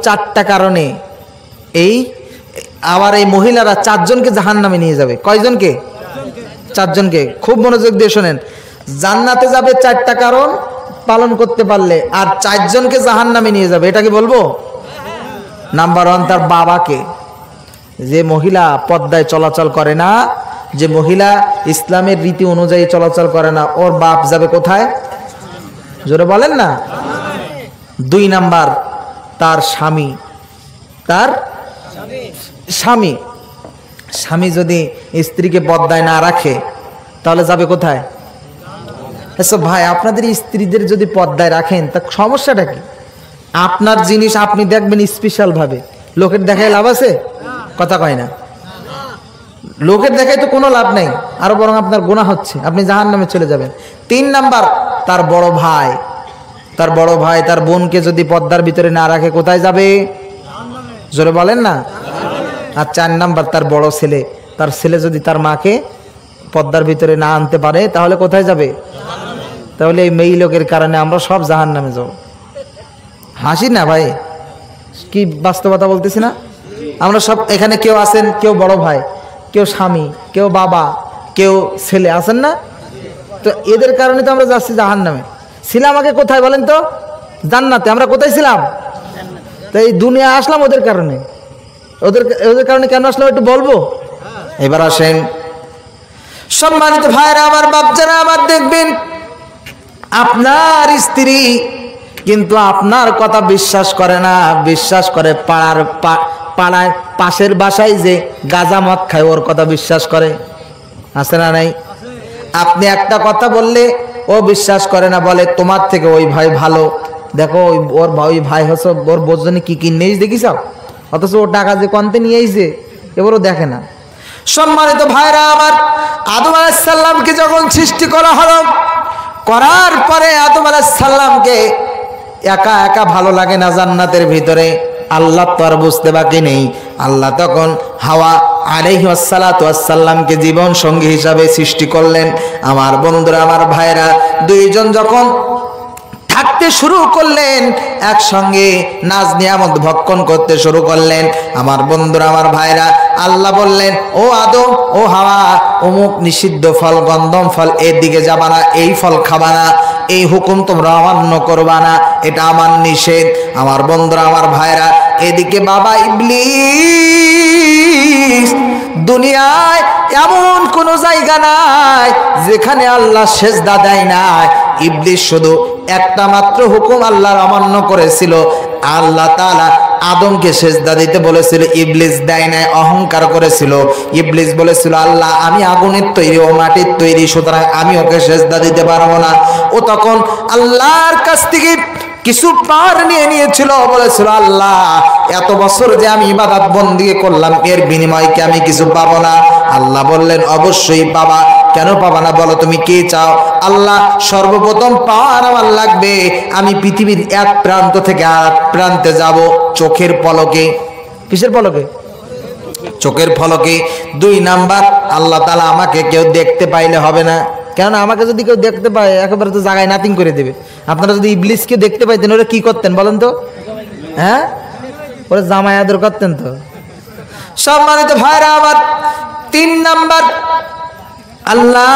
4টা কারণে এই আবার এই মহিলারা 4 জনকে জাহান্নামে নিয়ে যাবে। কয়জনকে? 4 জনকে। খুব মনোযোগ দিয়ে শোনেন, জান্নাতে যাবে 4টা কারণ পালন করতে পারলে, আর 4 জনকে জাহান্নামে নিয়ে যাবে। এটা কি বলবো? নাম্বার 1 তার বাবাকে। যে মহিলা পর্দায় চলাচল করে না, যে মহিলা ইসলামের রীতি অনুযায়ী চলাচল করে না, ওর বাপ যাবে কোথায়? জোরে বলেন না। 2 নাম্বার তার স্বামী। তার স্বামী স্বামী যদি স্ত্রীকে পর্দায় না রাখে তাহলে যাবে কোথায়? এসব ভাই, আপনাদের স্ত্রীদের যদি পর্দায় রাখেন তা সমস্যাটা কি? আপনার জিনিস আপনি দেখবেন স্পেশাল ভাবে, লোকের দেখায় লাভ আছে? কথা কয় না। লোকের দেখায় তো কোনো লাভ নাই, আরো বরং আপনার গুনাহ হচ্ছে, আপনি জাহান্নামে চলে যাবেন। 3 নাম্বার তার বড় ভাই। তার বড় ভাই তার বোনকে যদি পর্দার ভিতরে না রাখে কোথায় যাবে? জোরে বলেন না। আর 4 নাম্বার তার বড় ছেলে। তার ছেলে যদি তার মাকে পর্দার ভিতরে না আনতে পারে তাহলে কোথায় যাবে? তাহলে এই মেয়ে লোকের কারণে আমরা সব জাহান্নামে যাব। হাসি না ভাই, কি বাস্তবতা বলতেছি না? আমরা সব এখানে, কেউ আছেন, কেউ বড় ভাই, কেউ স্বামী, কেউ বাবা, কেউ ছেলে আছেন না? তো এদের কারণে তো আমরা যাচ্ছি জাহান্নামে। ছিলাম আগে কোথায় বলেন তো? জান্নাতে। আমরা কোথায় ছিলাম? তাই দুনিয়া আসলাম ওদের কারণে। ওদের কারণে কেন আসলাম একটু বলবো। এবার আসেন সম্মানিত ভাইরা আমার, বাচ্চারা আমার, দেখবেন আপনার স্ত্রী কিন্তু আপনার কথা বিশ্বাস করে না, বিশ্বাস করে পাড়ায় পাশের বাসায় যে গাঁজা মদ খায় ওর কথা বিশ্বাস করে। আছে না নাই? আপনি একটা কথা বললে ও বিশ্বাস করে না, বলে তোমার থেকে ওই ভাই ভালো, দেখো ওই ভাই হচ্ছে ওর বোঝনি কি কিনে দেখিস, অথচ ও টাকা যে কনতে নিয়ে আইছে এবারও দেখে না। সম্মানিত ভাইরা আমার, আদম আলাইহিস সালামকে যখন সৃষ্টি করা হলো, করার পরে আদম আলাইহিস সালামকে একা একা ভালো লাগে না জান্নাতের ভিতরে। আল্লাহ তো আর বুঝতে বাকি নেই। আল্লাহ তখন হাওয়া আলাইহিস সালাতু ওয়াস সালামকে জীবন সঙ্গী হিসাবে সৃষ্টি করলেন। আমার বন্ধুরা, আমার ভাইরা, 2 জন যখন থাকতে শুরু করলেন, একসঙ্গে নাজ নিয়ামত ভক্ষণ করতে শুরু করলেন। আমার বন্ধুরা, আমার ভাইরা, আল্লাহ বললেন, ও আদম, ও হাওয়া, অমুক নিষিদ্ধ ফল, গন্ধম ফল, এর দিকে যাবা না, এই ফল খাবা না, এই হুকুম তোমরা অমান্য করবা না, এটা আমার নিষেধ। আমার বন্ধুরা, আমার ভাইরা, এদিকে বাবা ইবলিস, দুনিয়ায় এমন কোন জায়গা নাই যেখানে আল্লাহ সেজদা দেয় নাই। ইবলিস শুধু একটা মাত্র হুকুম আল্লাহর অমান্য করেছিল। আল্লাহ তাআলা আদমকে সেজদা দিতে বলেছিল, ইবলিস দেয় নাই, অহংকার করেছিল। ইবলিস বলেছিল, আল্লাহ আমি আগুনের তৈরি, ও মাটির তৈরি, সুতরাং আমি ওকে সেজদা দিতে পারবো না। ও তখন আল্লাহর কাছ থেকে কিছু পার নিয়ে নিয়েছিল, বলেছিল, আল্লাহ এত বছর যে আমি ইবাদত বন্দেগী করলাম, এর বিনিময়ে কি আমি কিছু পাবো না? আল্লাহ বললেন, অবশ্যই পাবা। কেন পাবা না বলো, তুমি কি চাও? আল্লাহ, সর্বপ্রথম পাওয়ার আমার লাগবে, আমি পৃথিবীর এক প্রান্ত থেকে আর প্রান্তে যাব চোখের পলকে। কিসের পলকে? চোখের পলকে। 2 নাম্বার, আল্লাহ তাআলা আমাকে কেউ দেখতে পাইলে হবে না। কেন? আমাকে যদি কেউ দেখতে পায় একেবারে তো জায়গায় নাতিং করে দেবে। আপনারা যদি ইবলিসকে দেখতে পাইতেন ওরা কি করতেন বলেন তো? হ্যাঁ, ওরা জামাই আদর করতেন তো। সম্মানিত ভাইরা আমার, 3 নাম্বার, আল্লাহ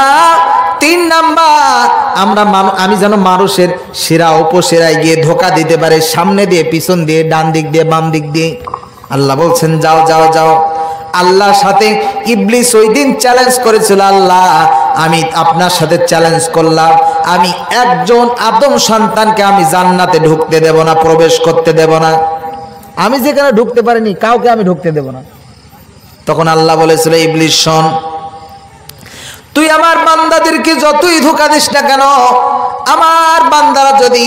3 নাম্বার, আমি যেন মানুষের শিরা উপশিরায় গিয়ে ধোকা দিতে পারে, সামনে দিয়ে, পিছন দিয়ে, ডান দিক দিয়ে, বাম দিক দিয়ে। আল্লাহ বলছেন, যাও যাও যাও। আল্লাহর সাথে ইবলিস ওই দিন চ্যালেঞ্জ করেছিল, আল্লাহ আমি আপনার সাথে চ্যালেঞ্জ করলাম, আমি একজন আদম সন্তানকে আমি জান্নাতে ঢুকতে দেব না, প্রবেশ করতে দেব না। আমি যেখানে ঢুকতে পারিনি কাউকে আমি ঢুকতে দেব না। তখন আল্লাহ বলেছিল, ইবলিস শোন, তুই আমার বান্দাদেরকে যতই ধোঁকা দিস না কেন, আমার বান্দারা যদি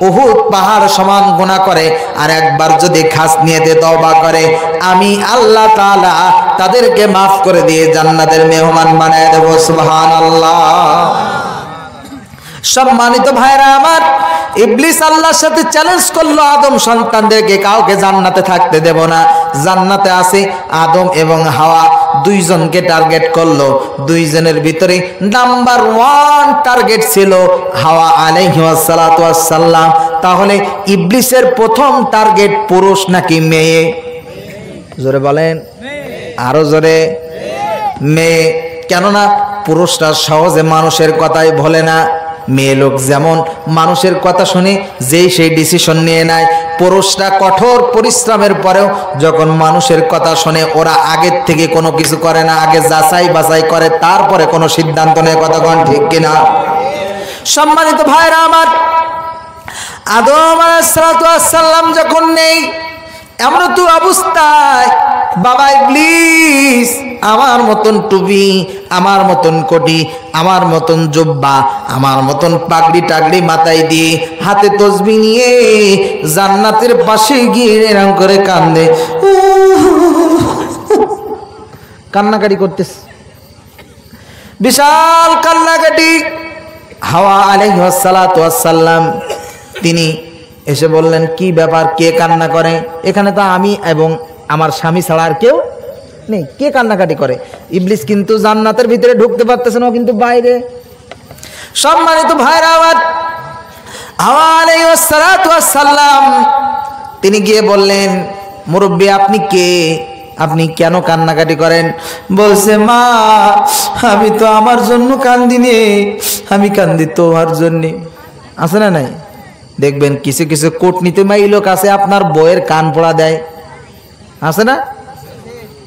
উহুদ পাহাড় সমান গুনাহ করে আর একবার যদি খাস নিয়েতে তওবা করে, আমি আল্লাহ তাআলা তাদেরকে মাফ করে দিয়ে জান্নাতের মেহমান বানায় দেব। সুবহানাল্লাহ। সম্মানিত ভাইরা আমার, ইবলিস আল্লাহর সাথে চ্যালেঞ্জ করলো, আদম সন্তানদেরকে কাউকে জান্নাতে থাকতে দেব না। জান্নাতে আছে আদম এবং হাওয়া, 2 জনকে টার্গেট করলো। 2 জনের ভিতরে নাম্বার 1 টার্গেট ছিল হাওয়া আলাইহিস সালাতু ওয়াস সালাম। তাহলে ইবলিসের প্রথম টার্গেট পুরুষ নাকি মেয়ে? জোরে বলেন, আরো জোরে। মেয়ে। কেননা পুরুষরা সহজে মানুষের কথাই বলে না, মেয়ে লোক যেমন মানুষের কথা শুনে যেই সেই ডিসিশন নিয়ে নেয়, পুরুষরা কঠোর পরিশ্রমের পরেও যখন মানুষের কথা শুনে ওরা আগের থেকে কোনো কিছু করে না, আগে যাচাই বাছাই করে তারপরে কোনো সিদ্ধান্ত নেয়। কথা কোন ঠিক কিনা? সম্মানিত ভাইরা আমার, আদম আলাইহিস সালাম যখন নেই এমন তো অবস্থায় বাবা ইবলিস আমার মতন টুপি, আমার মতন কোটি, আমার মতন জুব্বা, আমার মতন পাগড়ি টাগড়ি মাথায় দিয়ে হাতে তসবিহ নিয়ে জান্নাতের পাশে গিয়ে এরকম করে কান্দে, কান্নাকাটি করতেছে, বিশাল কান্নাকাটি। হাওয়া আলাইহিস সালাতু ওয়াস সালাম তিনি এসে বললেন, কি ব্যাপার, কে কান্না করে? এখানে তো আমি এবং আমার স্বামী ছাড়া আর কেউ নেই, কে কান্নাকাটি করে? ইবলিস কিন্তু জান্নাতের ভিতরে ঢুকতে পারতেছে না, কিন্তু বাইরে। সম্মানিত ভাইরা আমার, হাওয়া আলাইহিস সালাতু ওয়াস সালাম তিনি গিয়ে বললেন, মুরব্বী আপনি কে, আপনি কেন কান্নাকাটি করেন? বলছে, মা আমি তো আমার জন্য কান্দিনি, আমি কান্দি তোমার জন্যে। আছে না নাই? দেখবেন কিছু কিছু কূটনীতিময় লোক আছে আপনার বইয়ের কান পড়া দেয়, আছে না?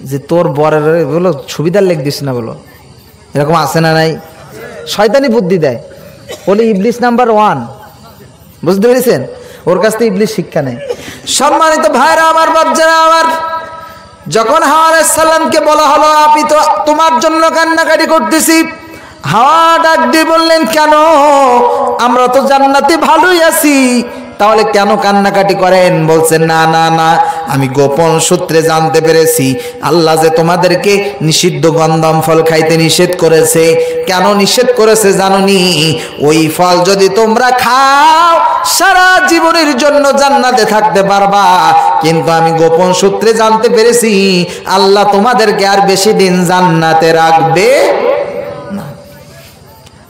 যে তোর বরের বলো সুবিধার লেগ দিস না, বলো এরকম আছে না নাই? শয়তানি বুদ্ধি দেয়, বলে ইবলিস নাম্বার 1, বুঝতে পেরেছেন? ওর কাছ থেকে ইবলিস শিক্ষা নেয়। সম্মানিত ভাইরা আমার, বাচ্চারা আমার, যখন হাওয়া আলাইহিস সালামকে বলা হলো আমি তো তোমার জন্য কান্নাকাটি করতেছি, হাওয়া ডাক দিয়ে বললেন, কেন? আমরা তো জান্নাতে ভালোই আছি, তাহলে কেন কান্নাকাটি করেন? বলছেন, না না না, আমি গোপন সূত্রে জানতে পেরেছি আল্লাহ যে তোমাদেরকে নিষিদ্ধ গন্ধম ফল খাইতে নিষেধ করেছে। কেন নিষেধ করেছে জানোনি? ওই ফল যদি তোমরা খাও সারা জীবনের জন্য জান্নাতে থাকতে পারবা, কিন্তু আমি গোপন সূত্রে জানতে পেরেছি আল্লাহ তোমাদেরকে আর বেশি দিন জান্নাতে রাখবে না।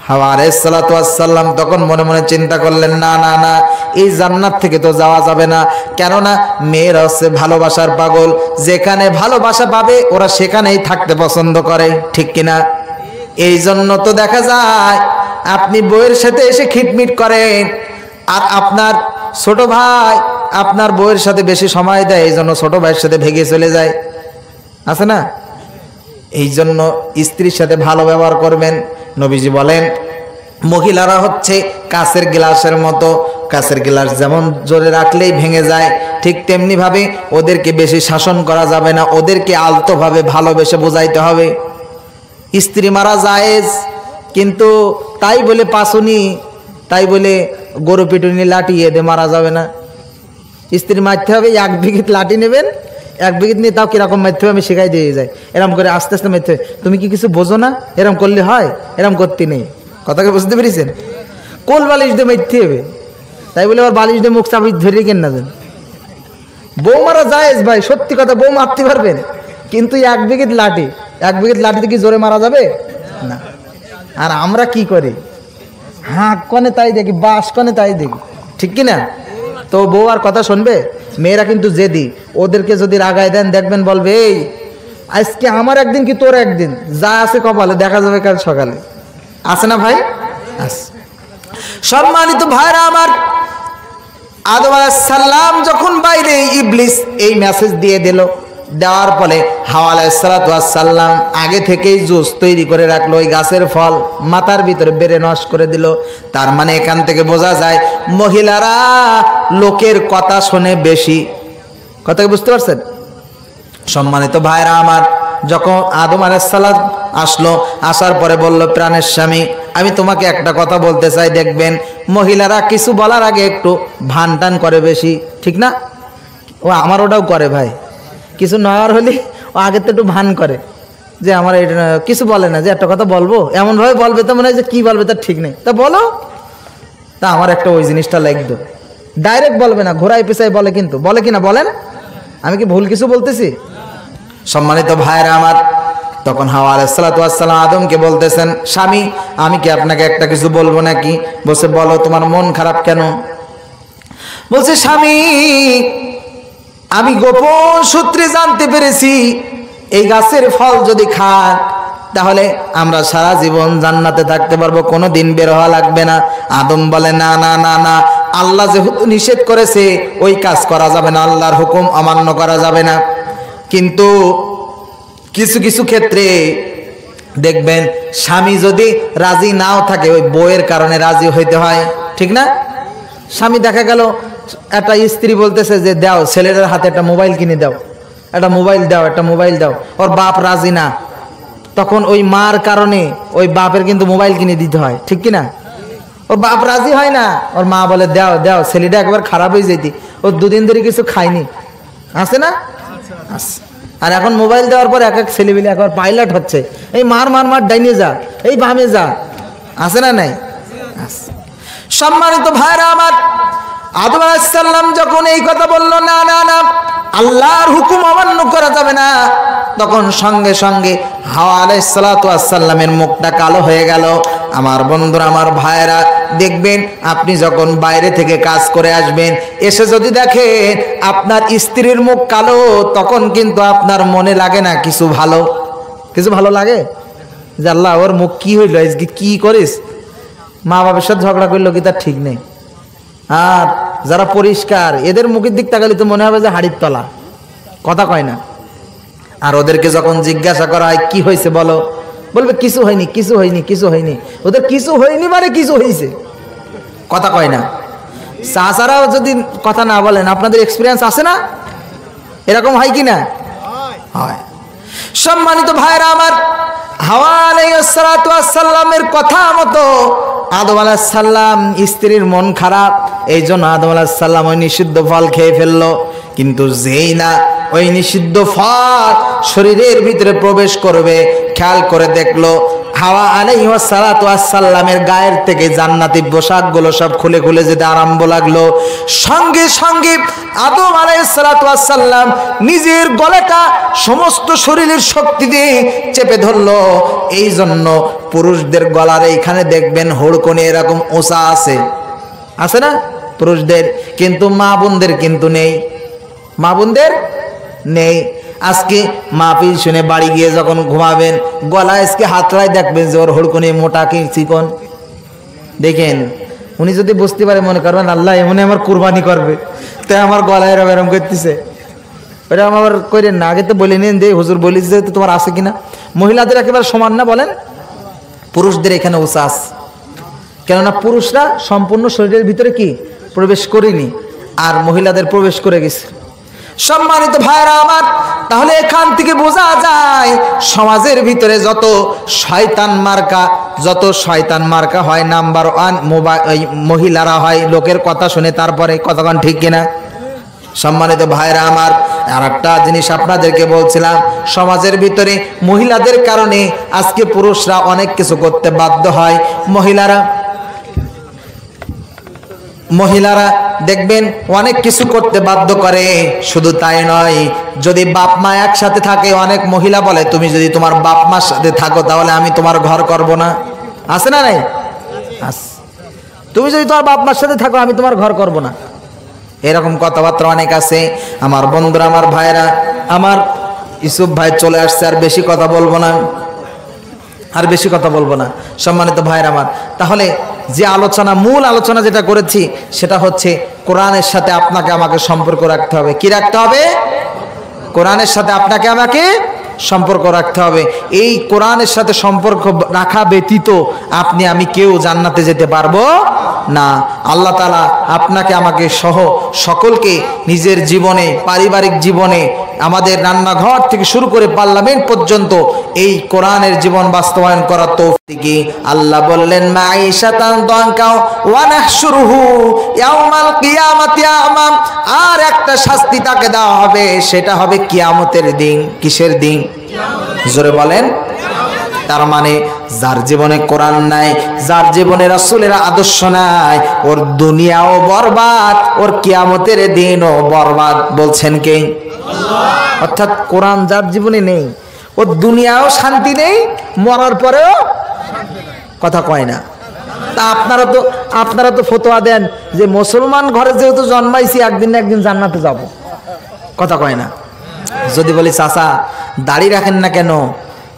হাওয়া আলাইহিস সালাতু ওয়াস সালাম তখন মনে মনে চিন্তা করলেন, না না না, এই জান্নাত থেকে তো যাওয়া যাবে না, কেননা মেয়েরা হচ্ছে ভালোবাসার পাগল, যেখানে ভালোবাসা পাবে ওরা সেখানেই থাকতে পছন্দ করে, ঠিক কিনা? এই জন্য তো দেখা যায় আপনি বউয়ের সাথে এসে খিটমিট করেন, আর আপনার ছোট ভাই আপনার বউয়ের সাথে বেশি সময় দেয়, এই জন্য ছোট ভাইয়ের সাথে ভেগে চলে যায়, আছে না? এই জন্য স্ত্রীর সাথে ভালো ব্যবহার করবেন। নবীজি বলেন, মহিলারা হচ্ছে কাঁচের গ্লাসের মতো, কাঁচের গ্লাস যেমন জোরে রাখলেই ভেঙে যায়, ঠিক তেমনি ভাবে ওদেরকে বেশি শাসন করা যাবে না, ওদেরকে আলতোভাবে ভালোবেসে বোঝাইতে হবে। স্ত্রী মারা জায়েজ, কিন্তু তাই বলে পাশুনি, তাই বলে গরু পিটুনি লাঠি এদে মারা যাবে না। স্ত্রী মারতে হবে, 1 বিঘিত লাঠি নেবেন, 1 বিঘিত নিয়ে তাও কিরকম মারতে হবে আমি শেখাই দিয়ে যাই, এরকম করে আস্তে আস্তে মারতে হবে। তুমি কি কিছু বোঝো না? এরকম করলে হয়? এরকম করতে নেই। কথাকে বুঝতে পেরেছেন? কোল বালিশ দিয়ে মারতে হবে, তাই বলে আবার বালিশ দিয়ে মুখ চাপি ধরে কেন না যান। বউ মারা জায়েজ ভাই, সত্যি কথা, বউ মারতে পারবেন, কিন্তু 1 বিঘিত লাঠি, 1 বিঘিত লাঠিতে কি জোরে মারা যাবে না? আর আমরা কি করি, হাঁক কনে তাই দেখি, বাস কনে তাই দেখি, ঠিক কিনা? তো বউ আর কথা শুনবে? মেয়েরা কিন্তু জেদি, ওদেরকে যদি রাগায় দেন দেখবেন বলবে, এই আজকে আমার একদিন কি তোর একদিন, যা আছে কপালে দেখা যাবে কাল সকালে, আছে না ভাই? সম্মানিত ভাইরা আমার, আদম আলাইহিস সালাম যখন বাইরে, ইবলিস এই মেসেজ দিয়ে দিল, দেওয়ার ফলে হাওয়া আলাইহিস সালাম আগে থেকেই জুস তৈরি করে রাখলো, ওই গাছের ফল মাথার ভিতরে বেড়ে নষ্ট করে দিল। তার মানে এখান থেকে বোঝা যায় মহিলারা লোকের কথা শোনে বেশি। কথা বুঝতে পারছেন? সম্মানিত ভাইরা আমার, যখন আদম আলাইহিস সালাম আসলো, আসার পরে বলল, প্রাণের স্বামী আমি তোমাকে একটা কথা বলতে চাই। দেখবেন মহিলারা কিছু বলার আগে একটু ভান টান করে বেশি, ঠিক না? ও আমার ওটাও করে ভাই, কিছু নয়ার হলে ও আগে তো একটু ভান করে যে আমার এটা কিছু বলে না, যে একটা কথা বলবো এমনভাবে বলবে তো মনে হয় যে কী বলবে তার ঠিক নেই, তা বলো। তা আমার একটা ওই জিনিসটা লাগতো, ডাইরেক্ট বলবে না, ঘোরাই পেঁচাই বলে, কিন্তু বলে কিনা বলেন? আমি কি ভুল কিছু বলতেছি? সম্মানিত ভাইরা আমার, তখন হাওয়া আলাইহিস সালাম আদমকে বলতেছেন, স্বামী আমি কি আপনাকে একটা কিছু বলবো নাকি? বলছে, বলো, তোমার মন খারাপ কেন? বলছে স্বামী, আমি গোপন সূত্রে জানতে পেরেছি এই গাছের ফল যদি খান তাহলে আমরা সারা জীবন জান্নাতে থাকতে পারবো, কোনো দিন বের হওয়া লাগবে না। আদম বলে না না না না, আল্লাহ যেহেতু নিষেধ করেছে ওই কাজ করা যাবে না, আল্লাহর হুকুম অমান্য করা যাবে না। কিন্তু কিছু কিছু ক্ষেত্রে দেখবেন স্বামী যদি রাজি নাও থাকে ওই বউয়ের কারণে রাজি হইতে হয়, ঠিক না? স্বামী দেখা গেল একটা স্ত্রী বলতেছে যে দাও ছেলেটার হাতে একটা মোবাইল কিনে দাও, একটা মোবাইল দাও, একটা মোবাইল দাও, ওর বাপ রাজি না, তখন ওই মার কারণে ওই বাপের কিন্তু মোবাইল কিনে দিতে হয়, ঠিক কিনা? ওর বাপ রাজি হয় না, ওর মা বলে দাও দাও, ছেলেটা একবার খারাপ হয়ে যেতি, ও দুদিন ধরে কিছু খায়নি, আছে না? আর এখন মোবাইল দেওয়ার পর এক এক ছেলেমেলে একবার পাইলট হচ্ছে, এই মার মার মার ডাইনে যা, এই বামে যা, আছে না নাই? সম্মানিত ভাইরা আমার, আদম আলাইহিস সালাম যখন এই কথা বলল না না না আল্লাহর হুকুম অমান্য করা যাবে না, তখন সঙ্গে সঙ্গে হাওয়া আলাইহিস সালাতু ওয়াস সালামের মুখটা কালো হয়ে গেল। আমার বন্ধুরা, আমার ভাইরা, দেখবেন আপনি যখন বাইরে থেকে কাজ করে আসবেন, এসে যদি দেখেন আপনার স্ত্রীর মুখ কালো, তখন কিন্তু আপনার মনে লাগে না কিছু ভালো, কিছু ভালো লাগে যে আল্লাহ ওর মুখ কি হইল, আজকে কি করিস, মা বাবার সাথে ঝগড়া করলো কি তার ঠিক নেই। আর যারা পরিষ্কার এদের মুখের দিক তাকালে তো মনে হবে যে হাড়ির তলা, কথা কয় না। আর ওদেরকে যখন জিজ্ঞাসা করা হয় কি হয়েছে বলো, বলবে কিছু হয়নি কিছু হয়নি কিছু হয়নি, ওদের কিছু হয়নি মানে কিছু হয়েছে, কথা কয় না। চাচারাও যদি কথা না বলেন, আপনাদের এক্সপিরিয়েন্স আছে না, এরকম হয় কি না? হয়। সম্মানিত ভাইরা আমার, হাওয়া আলাইহিস সালাতু ওয়াস সালামের কথা মতো আদম আলাইহিস সালাম স্ত্রীর মন খারাপ, এই জন্য আদম আলাইহিস সালাম ওই নিষিদ্ধ ফল খেয়ে ফেললো। কিন্তু যেই না ওই নিষিদ্ধ ফল শরীরের ভিতরে প্রবেশ করবে, খেয়াল করে দেখলো হাওয়া আলাইহিস সালাতু ওয়াস সালামের গায়ের থেকে জান্নাতি পোশাকগুলো সব খুলে খুলে যেতে আরম্ভ লাগলো। সঙ্গে সঙ্গে আদম আলাইহিস সালাতু ওয়াস সালাম নিজের গলাটা সমস্ত শরীরের শক্তি দিয়ে চেপে ধরলো। এই জন্য পুরুষদের গলার এইখানে দেখবেন হুড়কোনি এরকম ওসা আছে, আছে না পুরুষদের, কিন্তু মা বোনদের কিন্তু নেই, মা বোনদের নেই। আজকে মাহফিল শুনে বাড়ি গিয়ে যখন ঘুমাবেন, গলায় আজকে হাতড়ায় দেখবেন যে ওর হুড়কোনি মোটা কি চিকন। দেখেন উনি যদি বুঝতে পারে, মনে করবেন আল্লাহ এমনি আমার কুরবানি করবে, তাই আমার গলায় এরম এরম করতেছে, এরকম আবার করেন না। আগে তো বলে নিন যে হুজুর বলিস যে তোমার আছে কিনা। মহিলাদের একেবারে সমান না বলেন, পুরুষদের এখানে উঁচা আছে, কেননা পুরুষরা সম্পূর্ণ শরীরের ভিতরে কি প্রবেশ করেনি, আর মহিলাদের প্রবেশ করে গেছে। সম্মানিত ভাইরা আমার, তাহলে এখান থেকে বোঝা যায় সমাজের ভিতরে যত শয়তান মার্কা হয়, নাম্বার ওয়ান মহিলারা হয়, লোকের কথা শুনে তারপরে কতক্ষণ, ঠিক কিনা? সম্মানিত ভাইরা আমার, আর একটা জিনিস আপনাদেরকে বলছিলাম, সমাজের ভিতরে মহিলাদের কারণে আজকে পুরুষরা অনেক কিছু করতে বাধ্য হয়। মহিলারা দেখবেন অনেক কিছু করতে বাধ্য করে। শুধু তাই নয়, যদি বাপ মা একসাথে থাকে, অনেক মহিলা বলে তুমি যদি তোমার বাপ মার সাথে থাকো তাহলে আমি তোমার ঘর করব না, আছে না নাই? তুমি যদি তোমার বাপ মার সাথে থাকো আমি তোমার ঘর করব না, এরকম কথাবার্তা অনেক আছে। আমার বন্ধুরা, আমার ভাইরা, আমার ইউসুফ ভাই চলে আসছে, আর বেশি কথা বলবো না, সম্মানিত ভাইরা আমার। তাহলে যে মূল আলোচনা যেটা করেছি সেটা হচ্ছে কোরআনের সাথে আপনাকে আমাকে সম্পর্ক রাখতে হবে। কি রাখতে হবে? কোরআনের সাথে আপনাকে আমাকে সম্পর্ক রাখতে হবে। এই কোরআনের সাথে সম্পর্ক রাখা ব্যতীত আপনি আমি কেউ জান্নাতে যেতে পারবো না। আল্লাহ তাআলা আপনাকে আমাকে সহ সকলকে নিজের জীবনে, পারিবারিক জীবনে, আমাদের রান্নাঘর থেকে শুরু করে পার্লামেন্ট পর্যন্ত এই কোরআনের জীবন বাস্তবায়ন করার তৌফিক আল্লাহ বললেন, মাঈশাতান দানকা ওয়া নাহশুরুহু ইয়াউমাল কিয়ামাতি আ'মা। আর একটা শাস্তি তাকে দেওয়া হবে, সেটা হবে কিয়ামতের দিন। কিসের দিন? জোরে বলেন। তার মানে যার জীবনে কোরআন নাই, যার জীবনে রাসূলের আদর্শ নাই, ওর দুনিয়াও বরবাদ, ওর কিয়ামতের দিনও বরবাদ। বলছেন কে? আল্লাহ। অর্থাৎ কোরআন যার জীবনে নেই, ওর দুনিয়াও শান্তি নেই, মরার পরেও কথা কয় না। তা আপনারা তো ফতোয়া দেন যে মুসলমান ঘরে যেহেতু জন্মাইছি একদিন না একদিন জান্নাতে যাব, কথা কয় না? যদি বলি চাচা দাড়ি রাখেন না কেন,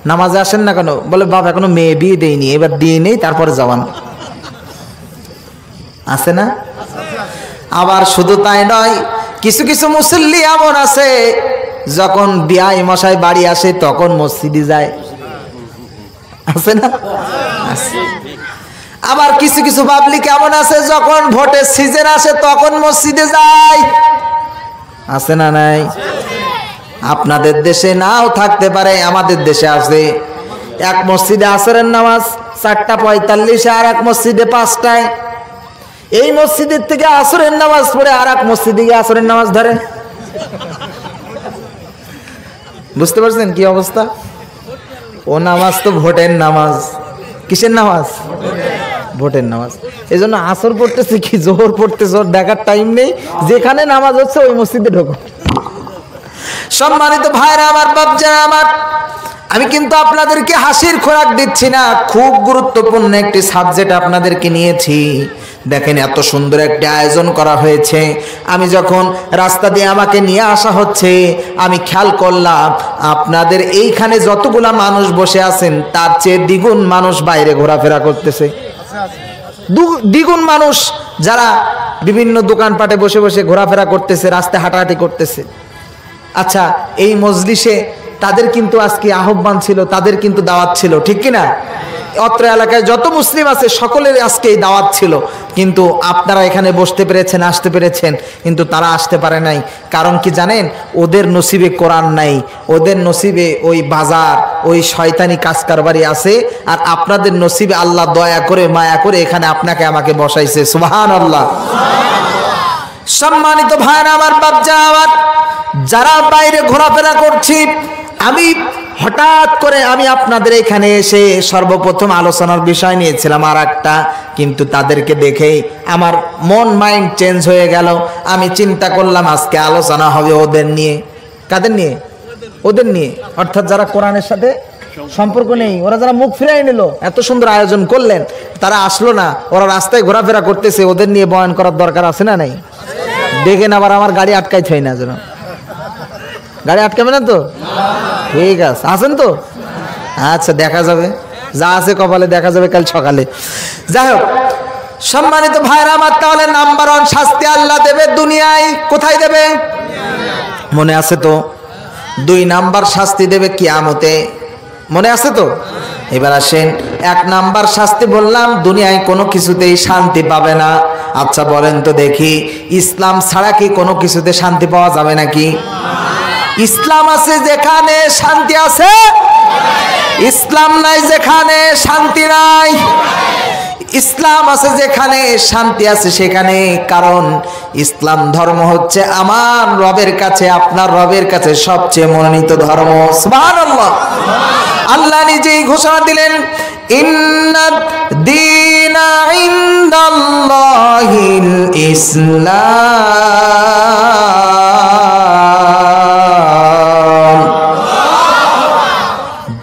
নামাজে আসেন না কেন, বলে বাপ এখনো মেয়ে বিয়ে দেয়নি, এবার দিয়ে নেই তারপরে যাওয়ান, আছে না? আবার শুধু তাই নয়, কিছু কিছু মুসল্লি এমন আছে যখন বিয়াই মশাই বাড়ি আসে তখন মসজিদে যায়, আছে না? আবার কিছু কিছু পাবলিক এমন আছে যখন ভোটের সিজন আসে তখন মসজিদে যায়, আছে না নাই? আপনাদের দেশে নাও থাকতে পারে, আমাদের দেশে আছে। এক মসজিদে আসরের নামাজ 4:45, আর এক মসজিদে 5টায়। এই মসজিদের থেকে আসরের নামাজ পড়ে আর এক মসজিদে গিয়ে আসরের নামাজ ধরে। বুঝতে পারছেন কি অবস্থা? ও নামাজ তো ভোটের নামাজ। কিসের নামাজ? ভোটের নামাজ। এই জন্য আসর পড়তেছে কি জোহর পড়তেছে ওর দেখার টাইম নেই, যেখানে নামাজ হচ্ছে ওই মসজিদে ঢোকো। সম্মানিত ভাইরা আমার, বাপজারা আমার, আমি কিন্তু আপনাদেরকে হাসির খোরাক দিচ্ছি না, খুব গুরুত্বপূর্ণ একটি সাবজেক্ট আপনাদেরকে নিয়েছি। দেখেন এত সুন্দর একটি আয়োজন করা হয়েছে। আমি যখন রাস্তা দিয়ে আমাকে নিয়ে আসা হচ্ছে, আমি খেয়াল করলাম আপনাদের এইখানে যতগুলা মানুষ বসে আছেন তার চেয়ে দ্বিগুণ মানুষ বাইরে ঘোরাফেরা করতেছে। দ্বিগুণ মানুষ যারা বিভিন্ন দোকানপাটে বসে বসে ঘোরাফেরা করতেছে, রাস্তায় হাঁটাহাঁটি করতেছে। আচ্ছা, এই মজলিসে তাদের কিন্তু আজকে আহ্বান ছিল, তাদের কিন্তু দাওয়াত ছিল, ঠিক কিনা? অত্র এলাকায় যত মুসলিম আছে সকলের আজকে এই দাওয়াত ছিল, কিন্তু আপনারা এখানে বসতে পেরেছেন, আসতে পেরেছেন, কিন্তু তারা আসতে পারে নাই। কারণ কি জানেন? ওদের নসিবে কোরআন নাই, ওদের নসিবে ওই বাজার, ওই শয়তানি কাজ কারবারি আছে। আর আপনাদের নসিবে আল্লাহ দয়া করে মায়া করে এখানে আপনাকে আমাকে বসাইছে। সুবহানাল্লাহ। সম্মানিত ভাইরা আমার, বাপজান আমার, যারা বাইরে ঘোরাফেরা করছি, আমি হঠাৎ করে আমি আপনাদের এখানে এসে সর্বপ্রথম আলোচনার বিষয় নিয়েছিলাম আর একটা, কিন্তু তাদেরকে দেখেই আমার মন মাইন্ড চেঞ্জ হয়ে গেল। আমি চিন্তা করলাম আজকে আলোচনা হবে ওদের নিয়ে। কাদের নিয়ে? ওদের নিয়ে, অর্থাৎ যারা কোরআনের সাথে সম্পর্ক নেই, ওরা যারা মুখ ফিরাই নিল, এত সুন্দর আয়োজন করলেন, তারা আসলো না, ওরা রাস্তায় ঘোরাফেরা করতেছে, ওদের নিয়ে বয়ান করার দরকার আছে না নাই? দেখেন আবার আমার গাড়ি আটকাই থাই না যেন। গাড়ি আটকাবে না তো? ঠিক আছে, আছেন তো? আচ্ছা, দেখা যাবে, যা আছে কপালে দেখা যাবে কাল সকালে। যাই হোক, সম্মানিত ভাইরা আমার, তাহলে নাম্বার 1 শাস্তি আল্লাহ দেবে দুনিয়ায়। কোথায় দেবে? মনে আছে তো? 2 নাম্বার শাস্তি দেবে কিয়ামতে। মনে আছে তো? এবার আসেন, 1 নাম্বার শাস্তি বললাম, দুনিয়ায় কোনো কিছুতেই শান্তি পাবে না। আচ্ছা বলেন তো দেখি, ইসলাম ছাড়া কি কোনো কিছুতে শান্তি পাওয়া যাবে নাকি? ইসলাম আছে যেখানে শান্তি আছে, ইসলাম নাই যেখানে শান্তি নাই। ইসলাম আছে যেখানে শান্তি আছে সেখানে, কারণ ইসলাম ধর্ম হচ্ছে আমার রবের কাছে, আপনার রবের কাছে সবচেয়ে মনোনীত ধর্ম। সুবহানাল্লাহ। আল্লাহ নিজেই ঘোষণা দিলেন, ইন্নাদ দীনা ইনদাল্লাহিল ইসলাম।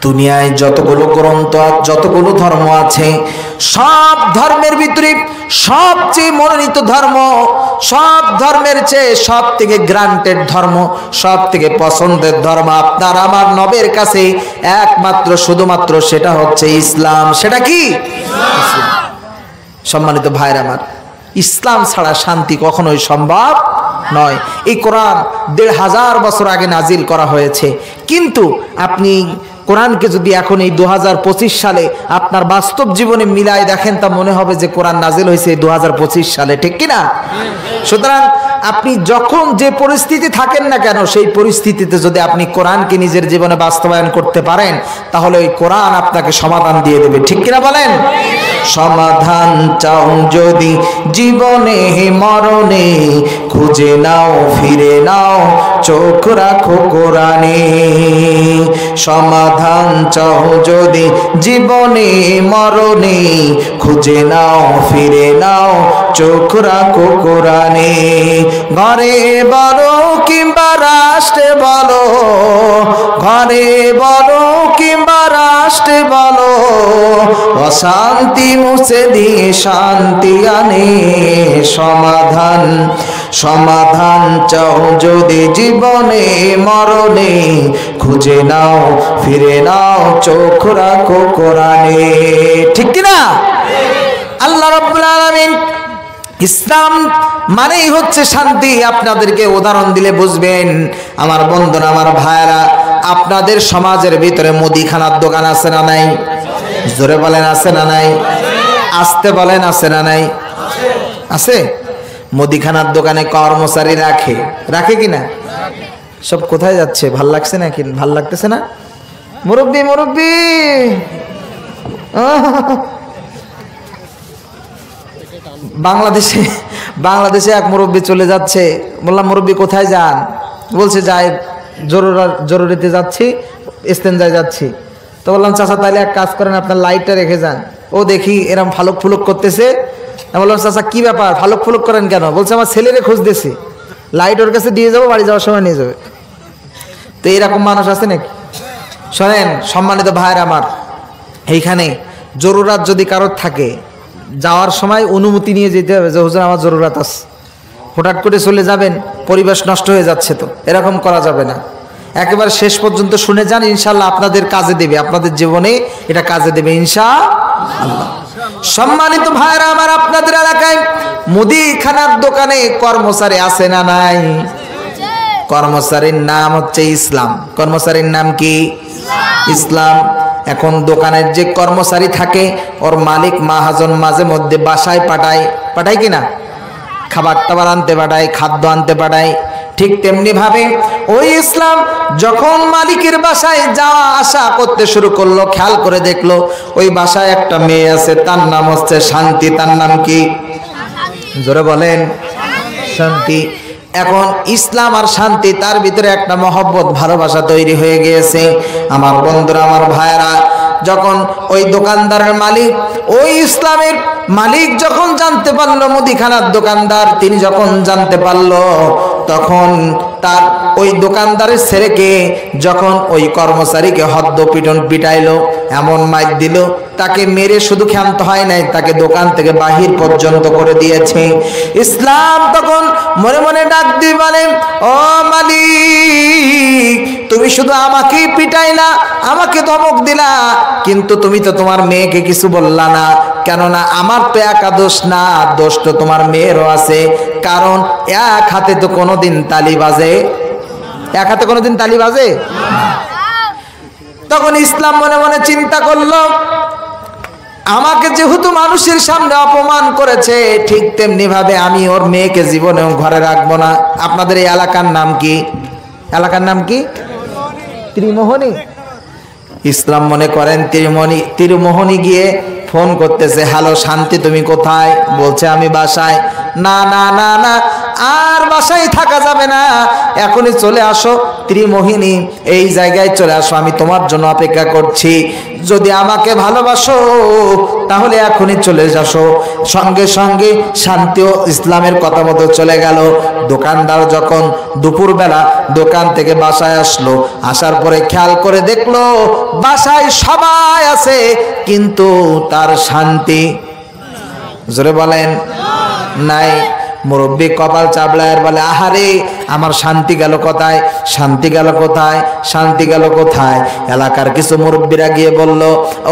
দুনিয়ায় যতগুলো গ্রন্থ, যতগুলো ধর্ম আছে, সব ধর্মের ভিতরে সবচেয়ে মনোনীত ধর্ম, সব ধর্মের চেয়ে সব থেকে গ্রান্টেড ধর্ম, সব থেকে পছন্দের ধর্ম আপনার আমার নবের কাছে একমাত্র শুধুমাত্র সেটা হচ্ছে ইসলাম। সেটা কি? সম্মানিত ভাইরা আমার, ইসলাম ছাড়া শান্তি কখনোই সম্ভব নয়। এই কোরআন 1500 বছর আগে নাজিল করা হয়েছে, কিন্তু আপনি কোরআনকে যদি এখন এই 2025 সালে আপনার বাস্তব জীবনে মিলায় দেখেন, তা মনে হবে যে কোরআন নাজিল হয়েছে 2025 সালে, ঠিক কিনা? সুতরাং আপনি যখন যে পরিস্থিতি থাকেন না কেন, সেই পরিস্থিতিতে যদি আপনি কোরআনকে নিজের জীবনে বাস্তবায়ন করতে পারেন, তাহলে ওই কোরআন আপনাকে সমাধান দিয়ে দেবে, ঠিক কিনা বলেন? সমাধান চাও যদি জীবনে মরণে, খুঁজে নাও ফিরে নাও চোখ রাখো কোরআনে। সমাধান চাও যদি জীবনে মরণে, খুঁজে নাও ফিরে নাও চোখ রাখো কোরআনে। ঘরে বলো কিংবা রাষ্ট্রে বলো, ঘরে বলো কিংবা রাষ্ট্রে বলো, অশান্তি মুছে দিয়ে শান্তি আনে সমাধান। সমাধান চাও যদি জীবনে মরণে, খুঁজে নাও ফিরে নাও চোখ রাখো কোরআনে। ঠিক কিনা? আল্লাহ রাব্বুল আলামিন ইসলাম মানেই হচ্ছে শান্তি। আপনাদেরকে উদাহরণ দিলে বুঝবেন। আমার বন্ধুরা, আমার ভাইরা, আপনাদের সমাজের ভিতরে মুদিখানার দোকান আছে না নাই? জোরে বলেন আছে না নাই? আসতে বলেন আছে না নাই? আছে। মুদিখানার দোকানে কর্মচারী রাখে কিনা? সব কোথায় যাচ্ছে? ভাল লাগছে না? কি ভাল লাগতেছে না? মুরব্বি মুরব্বি, বাংলাদেশে এক মুরব্বি চলে যাচ্ছে। বললাম মুরব্বি কোথায় যান? বলছে যাই জরুরিতে যাচ্ছি, ইস্তেঞ্জায় যাচ্ছি। তো বললাম চাচা তাহলে এক কাজ করেন, আপনার লাইটটা রেখে যান। ও দেখি এরকম ফালক ফুলক করতেছে। বললাম চাচা কি ব্যাপার, ফালক ফুলক করেন কেন? বলছে আমার ছেলেরে খুঁজতেছি, লাইট ওর কাছে দিয়ে যাবো, বাড়ি যাওয়ার সময় নিয়ে যাবে। তো এরকম মানুষ আছে নাকি? শোনেন সম্মানিত ভাইয়ের আমার, এইখানে জরুরাত যদি কারোর থাকে, যাওয়ার সময় অনুমতি নিয়ে যেতে হবে যে হুজুর আমার জরুরাত আছে। হঠাৎ করে চলে যাবেন, পরিবেশ নষ্ট হয়ে যাচ্ছে, তো এরকম করা যাবে না। একেবারে শেষ পর্যন্ত শুনে যান, ইনশাআল্লাহ আপনাদের কাজে দেবে, আপনাদের জীবনে এটা কাজে দেবে ইনশাআল্লাহ। সম্মানিত ভাইরা আমার, আপনাদের এলাকায় মুদিখানার দোকানে কর্মচারী আছে না নাই? কর্মচারীর নাম হচ্ছে ইসলাম। কর্মচারীর নাম কি? ইসলাম। এখন দোকানের যে কর্মচারী থাকে, ওর মালিক মাহাজন মাঝে মধ্যে বাসায় পাঠায় কিনা? খাবার টাবার আনতে পাঠায়, খাদ্য আনতে পাঠায়। ঠিক তেমনি ভাবে ওই ইসলাম যখন মালিকের বাসায় যাওয়া আসা করতে শুরু করলো, খেয়াল করে দেখলো ওই বাসায় একটা মেয়ে আছে, তার নাম হচ্ছে শান্তি। তার নাম কি? জোরে বলেন শান্তি। এখন ইসলাম আর শান্তি, তার ভিতরে একটা মহব্বত ভালোবাসা তৈরি হয়ে গিয়েছে। আমার বন্ধুরা, আমার ভাইয়েরা, যখন ওই দোকানদারের মালিক, ওই ইসলামের মালিক যখন জানতে পারলো, মুদিখানার দোকানদার তিনি যখন জানতে পারলো, তখন তার ওই দোকানদারের ছেলেকে যখন ওই কর্মচারীকে হদ্দ পিটাইলো, এমন মাইর দিল, তাকে মেরে শুধু ক্ষান্ত হয় নাই, তাকে দোকান থেকে বাহির পর্যন্ত করে দিয়েছে। ইসলাম তখন মনে মনে ডাক দিয়ে বলে, ও মালিক, তুমি শুধু আমাকেই পিটাইলা, আমাকে ধমক দিলা, কিন্তু তুমি তো তোমার মেয়েকে কিছু বললা না। কেননা আমার তো একা দোষ না, দোষ তো তোমার মেয়েরও আছে। কারণ এক হাতে তো কোনোদিন তালি বাজে, এক হাতে কোনোদিন তালি বাজে। তখন ইসলাম মনে মনে চিন্তা করলো, আমাকে যেহেতু মানুষের সামনে অপমান করেছে, ঠিক তেমনি ভাবে আমি ওর মেয়েকে জীবনেও ঘরে রাখবো না। আপনাদের এই এলাকার নাম কি? এলাকার নাম কি? ত্রিমোহনী। ইসলাম মনে করেন ত্রিমোহনী গিয়ে ফোন করতেছে, হ্যালো শান্তি তুমি কোথায়? বলছে আমি বাসায়। না না না না, আর বাসায় থাকা যাবে না, এখনই চলে আসো ত্রিমোহিনী, এই জায়গায় চলে আসো, আমি তোমার জন্য অপেক্ষা করছি। যদি আমাকে ভালোবাসো তাহলে এখনই চলে আসো। সঙ্গে সঙ্গে শান্তিও ইসলামের কথা মতো চলে গেল। দোকানদার যখন দুপুরবেলা দোকান থেকে বাসায় আসলো, আসার পরে খেয়াল করে দেখলো বাসায় সবাই আছে, কিন্তু তার শান্তি, জোরে বলেন, নাই। মুরব্বী কপাল চাবলায় বলে, আহারে আমার শান্তি গেল কোথায়? শান্তি গেল কোথায়? শান্তি গেল কোথায়? এলাকার কিছু মুরব্বীরা গিয়ে বলল,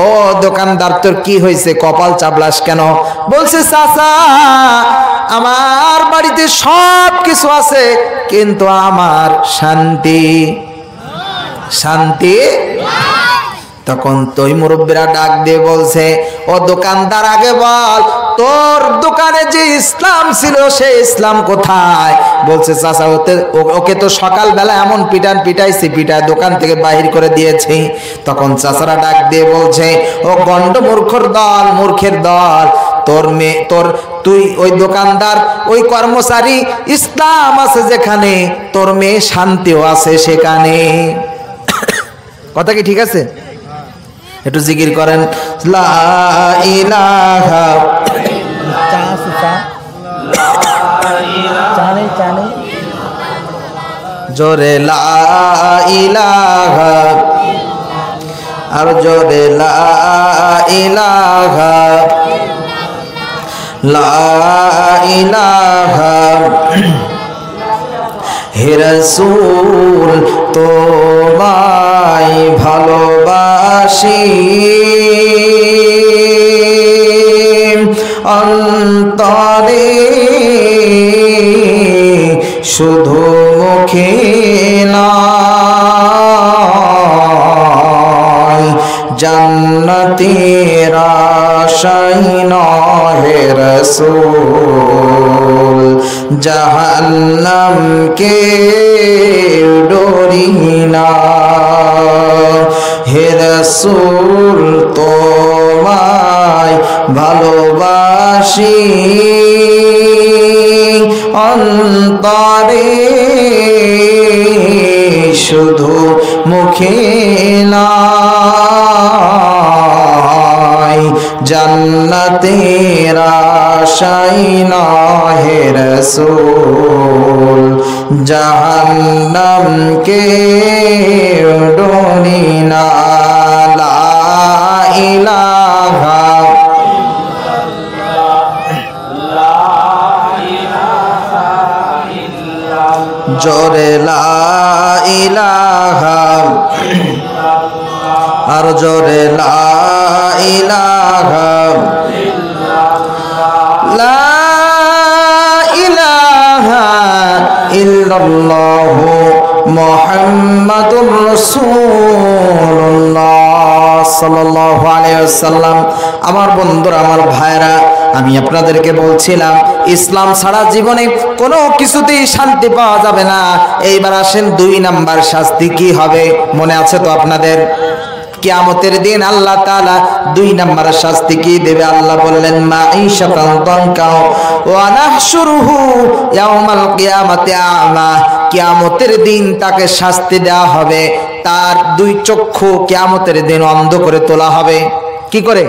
ও দোকানদার তোর কি হয়েছে, কপাল চাবলাস কেন? বলছে চাচা আমার বাড়িতে সব কিছু আছে, কিন্তু আমার শান্তি শান্তি। তখন তোই মুরব্বীরা ডাক দিয়ে বলছে, ও দোকানদার আগে বল তোর দোকানে যে ইসলাম ছিল সেই ইসলাম কোথায়? বলছে চাচা ওকে তো সকালবেলা এমন পিটাইছি, দোকান থেকে বাহির করে দিয়েছি। তখন চাচারা ডাক দিয়ে বলছে, ও গন্ড মূর্খের দল, তুই ওই দোকানদার, ওই কর্মচারী, ইসলাম আছে যেখানে, তোর মেয়ে শান্তিও আছে সেখানে। কথা কি ঠিক আছে? একটু জিকির করেন, লা ইলাহা জোরে লা ইলাহা আর জোরে লা ইলাহা লা ইলাহা হে রাসূল তোমায় ভালোবাসি অন্তরে শুধু মুখে নয় জান্নাতের আশায় নয় রাসূল জাহান্নামকে ডরি না হে রাসূল তোমায় ভালোবাসি অন্তরে শুধু মুখে নয় জান্নাতের আশায় নয় রাসূল জাহান্নামকে ডরি না লা ইলাহা জোরে লা ইলাহা আর জোরে লা ইলাহা লা ইলাহা ইল্লাল্লাহু মুহাম্মাদুর রাসূলুল্লাহ সাল্লাল্লাহু আলাইহি ওয়াসাল্লাম। আমার বন্ধুরা, আমার ভাইরা, আমি আপনাদেরকে বলছিলাম ইসলাম ছাড়া জীবনে কোনো কিছুতেই শান্তি পাওয়া যাবে না। এইবার আসেন 2 নাম্বার শাস্তি কি হবে, মনে আছে তো আপনাদের? কিয়ামতের দিন আল্লাহ তাআলা 2 নাম্বার শাস্তি কি দেবে? আল্লাহ বললেন মাঈশাতান দানকা ওয়া নাহশুরুহু ইয়াউমাল কিয়ামাতি আমা। কিয়ামতের দিন তাকে শাস্তি দেওয়া হবে, তার 2 চক্ষু কিয়ামতের দিন অন্ধ করে তোলা হবে। কি করে?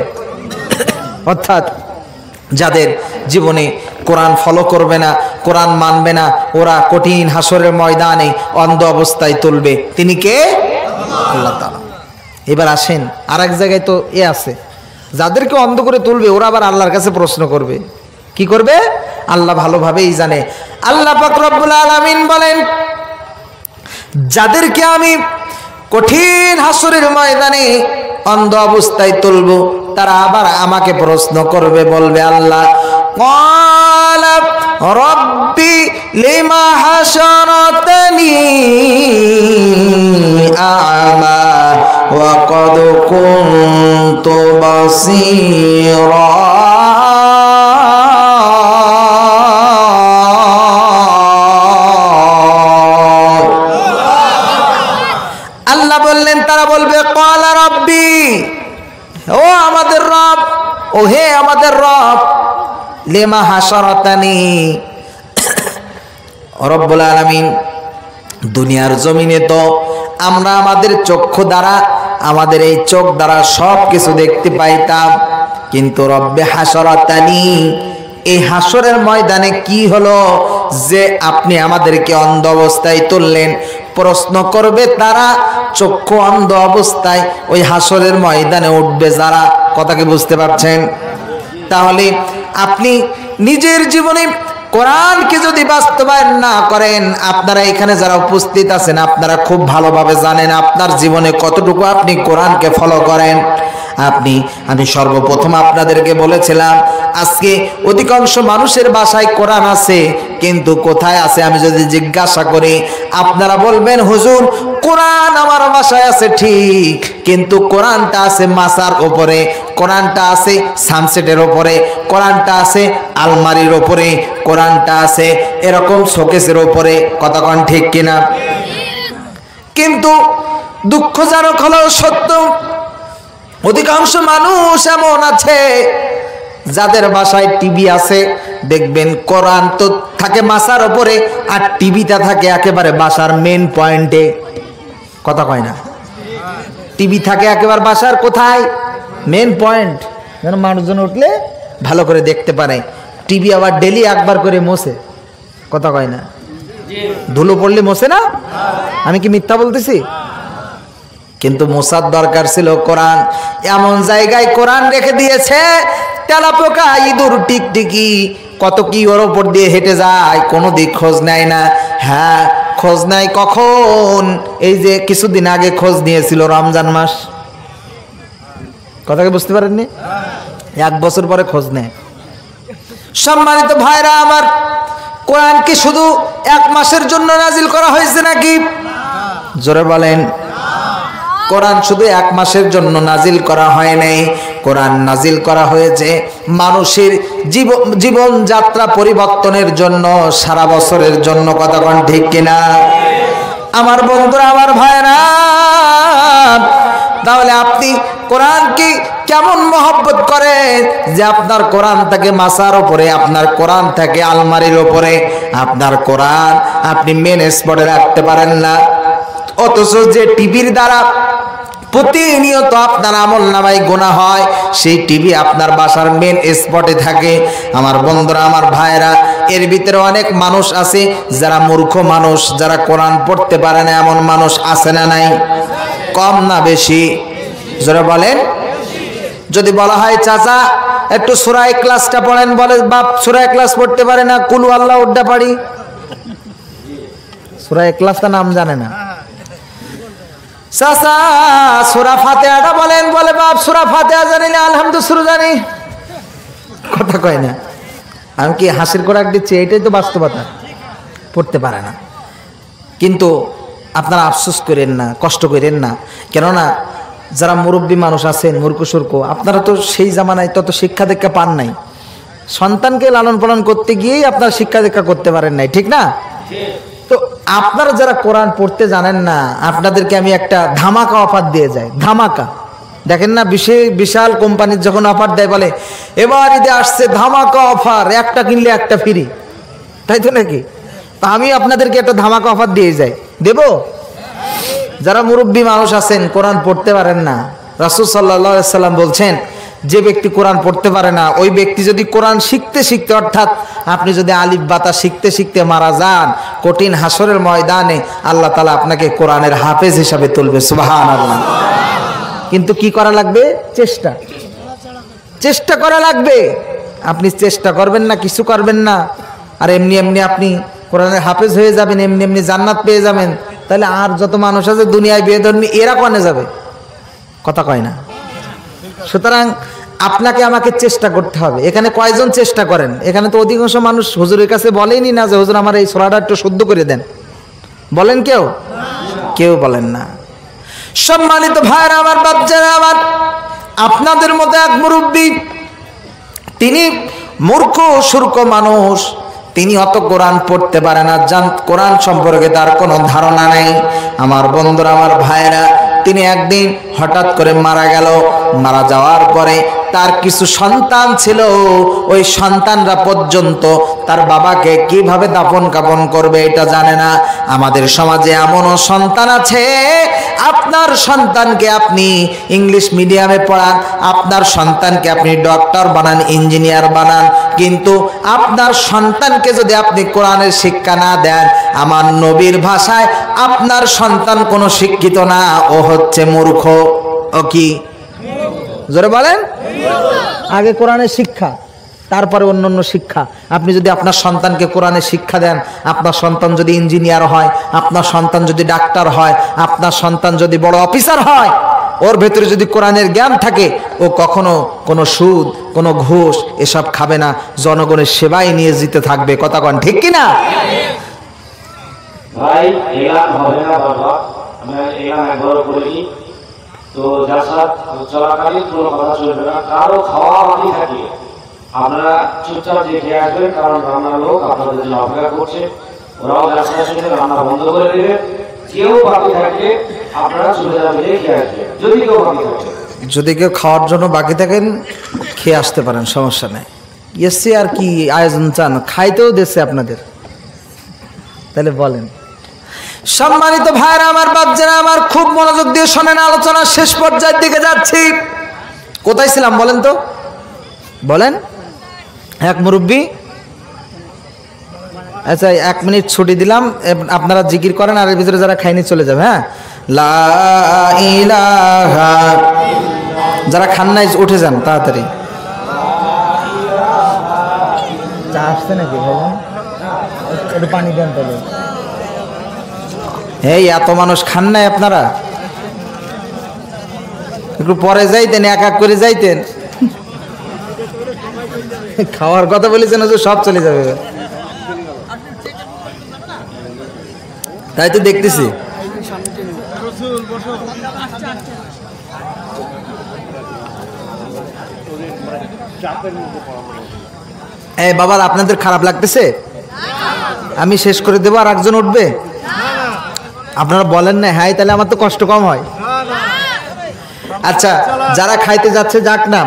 অর্থাৎ যাদের জীবনে কোরআন ফলো করবে না, কোরআন মানবে না, ওরা কঠিন হাসরের ময়দানে অন্ধ অবস্থায় তুলবে। তিনি কে? আল্লাহ তাআলা। এবার আসেন আরেক জায়গায় তো আছে, যাদেরকে অন্ধ করে তুলবে ওরা আবার আল্লাহর কাছে প্রশ্ন করবে। কি করবে? আল্লাহ ভালোভাবেই জানে। আল্লাহ পাক রব্বুল আলামিন বলেন, যাদেরকে আমি কঠিন হাসরের ময়দানে অন্ধ অবস্থায় তুলবো তারা আবার আমাকে প্রশ্ন করবে, বলবে আল্লাহ ক্বালা রব্বি লিমা হাশারাতানি আ'মা ওয়া ক্বাদ কুনতু বাসীরা। আল্লাহ বললেন, তারা বলবে ক্বালা রব্বি, ও আমাদের রব, ও হে আমাদের রব, লিমা হাশারাতানি। রব্বুল আলামিন দুনিয়ার জমিনে তো আমরা আমাদের চক্ষু দ্বারা, আমাদের এই চোখ দ্বারা সব কিছু দেখতে পাইতাম, কিন্তু রব্বে হাশারাতানি, এই হাসরের ময়দানে কি হলো যে আপনি আমাদেরকে অন্ধ অবস্থায় তুললেন? প্রশ্ন করবে তারা চক্ষু অন্ধ অবস্থায় ওই হাসরের ময়দানে উঠবে যারা। কথা কি বুঝতে পারছেন? তাহলে আপনি নিজের জীবনে কোরআনকে যদি বাস্তবায়ন না করেন, আপনারা এখানে যারা উপস্থিত আছেন আপনারা খুব ভালোভাবে জানেন আপনার জীবনে কতটুকু আপনি কোরআনকে ফলো করেন। আমি সর্বপ্রথম আপনাদেরকে বলেছিলাম আজকে অধিকাংশ মানুষের বাসায় কোরআন আছে, কিন্তু কোথায় আছে আমি যদি জিজ্ঞাসা করি আপনারা বলবেন হুজুর কোরআন আমার বাসায় আছে ঠিক, কিন্তু কোরআনটা আছে মাসার উপরে, কোরআনটা আছে সানসেটের উপরে, কোরআনটা আছে আলমারির উপরে, কোরআনটা আছে এরকম শোকেসের উপরে। কথা কোন ঠিক কিনা? কিন্তু দুঃখজনক হলো সত্য, অধিকাংশ মানুষ এমন আছে যাদের বাসায় টিভি আছে, দেখবেন কোরআন তো থাকে মাসার উপরে আর টিভিটা থাকে একেবারে বাসার মেন পয়েন্টে। কথা কয় না? টিভি থাকে একেবারে বাসার কোথায়? মেন পয়েন্ট, যেন মানুষজন উঠলে ভালো করে দেখতে পারে। টিভি আবার ডেলি একবার করে মোছে। কথা কয় না? ধুলো পড়লে মোছে না? আমি কি মিথ্যা বলতেছি? কিন্তু মুসার দরকার ছিল কোরআন। এমন জায়গায় কোরআন রেখে দিয়েছে, তেলাপোকা, ইঁদুর, টিকটিকি কত কি ওর ওপর দিয়ে হেঁটে যায়, কোনো দিক খোঁজ নেয় না। হ্যাঁ, খোঁজ নেয় কখন? এই যে কিছুদিন আগে খোঁজ নিয়েছিল রমজান মাস। কথা কি বুঝতে পারেননি? 1 বছর পরে খোঁজ নেয়। সম্মানিত ভাইরা আমার, কোরআন কি শুধু 1 মাসের জন্য নাজিল করা হয়েছে নাকি? জোরে বলেন। কোরআন শুধু 1 মাসের জন্য নাজিল করা হয় নাই। কোরআন নাজিল করা হয়েছে মানুষের জীবন যাত্রা পরিবর্তনের জন্য, সারা বছরের জন্য। কথা কোন ঠিক কিনা? আমার বন্ধুরা, আমার ভাইরা, তাহলে আপনি কোরআন কি কেমন মহব্বত করেন যে আপনার কোরআন থাকে মাসার উপরে, আপনার কোরআন থাকে আলমারির উপরে, আপনার কোরআন আপনি মেন স্পটে রাখতে পারেন না। অথচ যে টিভির দ্বারা প্রতিনিয়ত আপনার আমলনামায় গোনা হয়, সেই টিভি আপনার বাসার মেন স্পটে থাকে। আমার বন্ধুরা, আমার ভাইরা, এর ভিতরে অনেক মানুষ আছে যারা মূর্খ মানুষ, যারা কোরআন পড়তে পারে না। এমন মানুষ আছে না নাই? কম না বেশি? যারা বলেন। যদি বলা হয় চাচা একটু সূরা ইখলাসটা পড়েন, বলে বাপ সূরা ইখলাস পড়তে পারে না, কুলু আল্লাহ উড্ডা পারি। সূরা ইখলাসটা নাম জানে না। চাচা সূরা ফাতিহাটা বলেন, বলে বাপ সূরা ফাতিহা জানি না, আলহামদুলিল্লাহ জানি। কথা কয় না। আমি কি হাসির খোরাক দিচ্ছি? এটাই তো বাস্তবতা। পড়তে পারে না। কিন্তু আপনারা আফসোস করেন না, কষ্ট করেন না। কেননা যারা মুরব্বী মানুষ আছেন, মূর্খ সুর্খ, আপনারা তো সেই জামানায় তত শিক্ষা দীক্ষা পান নাই। সন্তানকে লালন পালন করতে গিয়েই আপনারা শিক্ষা দীক্ষা করতে পারেন নাই, ঠিক না? তো আপনারা যারা কোরআন পড়তে জানেন না, আপনাদেরকে আমি একটা ধামাকা অফার দিয়ে যাই। ধামাকা দেখেন না, বিশাল কোম্পানির যখন অফার দেয়, বলে এবার ঈদে আসছে ধামাকা অফার, একটা কিনলে একটা ফ্রি, তাই তো নাকি? তা আমি আপনাদেরকে একটা ধামাকা অফার দিয়ে যাই, দেব? যারা মুরব্বী মানুষ আছেন, কোরআন পড়তে পারেন না, রাসূল সাল্লাল্লাহু আলাইহি সাল্লাম বলছেন, যে ব্যক্তি কোরআন পড়তে পারে না, ওই ব্যক্তি যদি কোরআন শিখতে শিখতে, অর্থাৎ আপনি যদি আলিফ বাতা শিখতে শিখতে মারা যান, কঠিন হাসরের ময়দানে আল্লাহ তাআলা আপনাকে কোরআনের হাফেজ হিসাবে তুলবে। সুবহানাল্লাহ। কিন্তু কি করা লাগবে? চেষ্টা করা লাগবে। আপনি চেষ্টা করবেন না, কিছু করবেন না, আর এমনি এমনি আপনি কোরআনের হাফেজ হয়ে যাবেন, এমনি এমনি জান্নাত পেয়ে যাবেন, তাহলে আর যত মানুষ আছে দুনিয়ায় বেধর্মী, এরা কোনে যাবে? কথা কয় না। সুতরাং আপনাকে আমাকে চেষ্টা করতে হবে। এখানে কয়জন চেষ্টা করেন? এখানে তো অধিকাংশ মানুষ হুজুরের কাছে বলেনি না যে হুজুর আমার এই সূরাটা একটু শুদ্ধ করে দেন, বলেন কেউ? কেউ বলেন না। সম্মানিত ভাইরা আমার, বাচ্চারা আমার, আপনাদের মতো এক মুরব্বী, তিনি মূর্খ সূর্খ মানুষ, তিনি অত কোরআন পড়তে পারে না, কোরআন সম্পর্কে তার কোনো ধারণা নেই। আমার বন্ধুরা, আমার ভাইরা, তিনি একদিন হঠাৎ করে মারা গেল। মারা যাওয়ার পরে তার কিছু সন্তান ছিল, ওই সন্তানরা পর্যন্ত তার বাবাকে কিভাবে দাফন কাফন করবে এটা জানে না। আমাদের সমাজে এমনও সন্তান আছে, আপনার সন্তানকে আপনি ইংলিশ মিডিয়ামে পড়ান, আপনার সন্তানকে আপনি ডক্টর বানান, ইঞ্জিনিয়ার বানান, কিন্তু আপনার সন্তানকে যদি আপনি কোরআনের শিক্ষা না দেন, আমার নবীর ভাষায় আপনার সন্তান কোনো শিক্ষিত না, ও হচ্ছে মূর্খ। ও কি? জোরে বলেন। আগে কোরআনের শিক্ষা, তারপরে অন্যান্য শিক্ষা। আপনি যদি আপনার সন্তানকে কোরআনের শিক্ষা দেন, আপনার সন্তান যদি ইঞ্জিনিয়ার হয়, আপনার সন্তান যদি ডাক্তার হয়, আপনার সন্তান যদি বড় অফিসার হয়, ওর ভেতরে যদি কোরআনের জ্ঞান থাকে, ও কখনো কোনো সুদ, কোনো ঘুষ এসব খাবে না, জনগণের সেবায় নিয়ে যেতে থাকবে। কথা কন ঠিক কিনা? ভাই এলান হবে না বাবা, আমি এলান একবার করিনি তো, জাসাদ চলাকালীন কোনো কথা চলবে না, কারো খাওয়া বাকি থাকে আপনারা চুপচাপ যে খেয়ে আসবেন, কারণ রান্নার লোক আপনাদের জন্য অপেক্ষা করছে, ওরাও জাসাদের সঙ্গে রান্না বন্ধ করে দেবে। কেউ বাকি থাকলে আপনারা চলে যাবেন, খেয়ে আসবেন। যদি কেউ বাকি থাকে, যদি কেউ খাওয়ার জন্য বাকি থাকেন, খেয়ে আসতে পারেন, সমস্যা নেই। এসছে আর কি আয়োজন চান, খাইতেও দেশে আপনাদের, তাহলে বলেন। সম্মানিত ভাইরা আমার, বাচ্চারা আমার, খুব মনোযোগ দিয়ে শোনেন, আলোচনা শেষ পর্যায়ের দিকে যাচ্ছি। কোথায় ছিলাম বলেন তো? বলেন। এক মুরব্বী, আচ্ছা 1 মিনিট ছুটি দিলাম, আপনারা জিকির করেন, আর এর ভিতরে যারা খাইনি চলে যাবে। হ্যাঁ, লা ইলাহা। যারা খান নাই উঠে যান তাড়াতাড়ি। চা আসছে নাকি ভাইজান? একটু পানি দেন তাহলে। এই এত মানুষ খান নাই আপনারা? একটু পরে যাইতেন, এক এক করে যাইতেন। খাওয়ার কথা বলেছেন যে সব চলে যাবে, তাই তো দেখতেছি। এই বাবা, আপনাদের খারাপ লাগতেছে? আমি শেষ করে দেবো আর একজন উঠবে? আপনারা বলেন না হ্যাঁ, তাহলে আমার তো কষ্ট কম হয়। আচ্ছা, যারা খাইতে যাচ্ছে যাক না,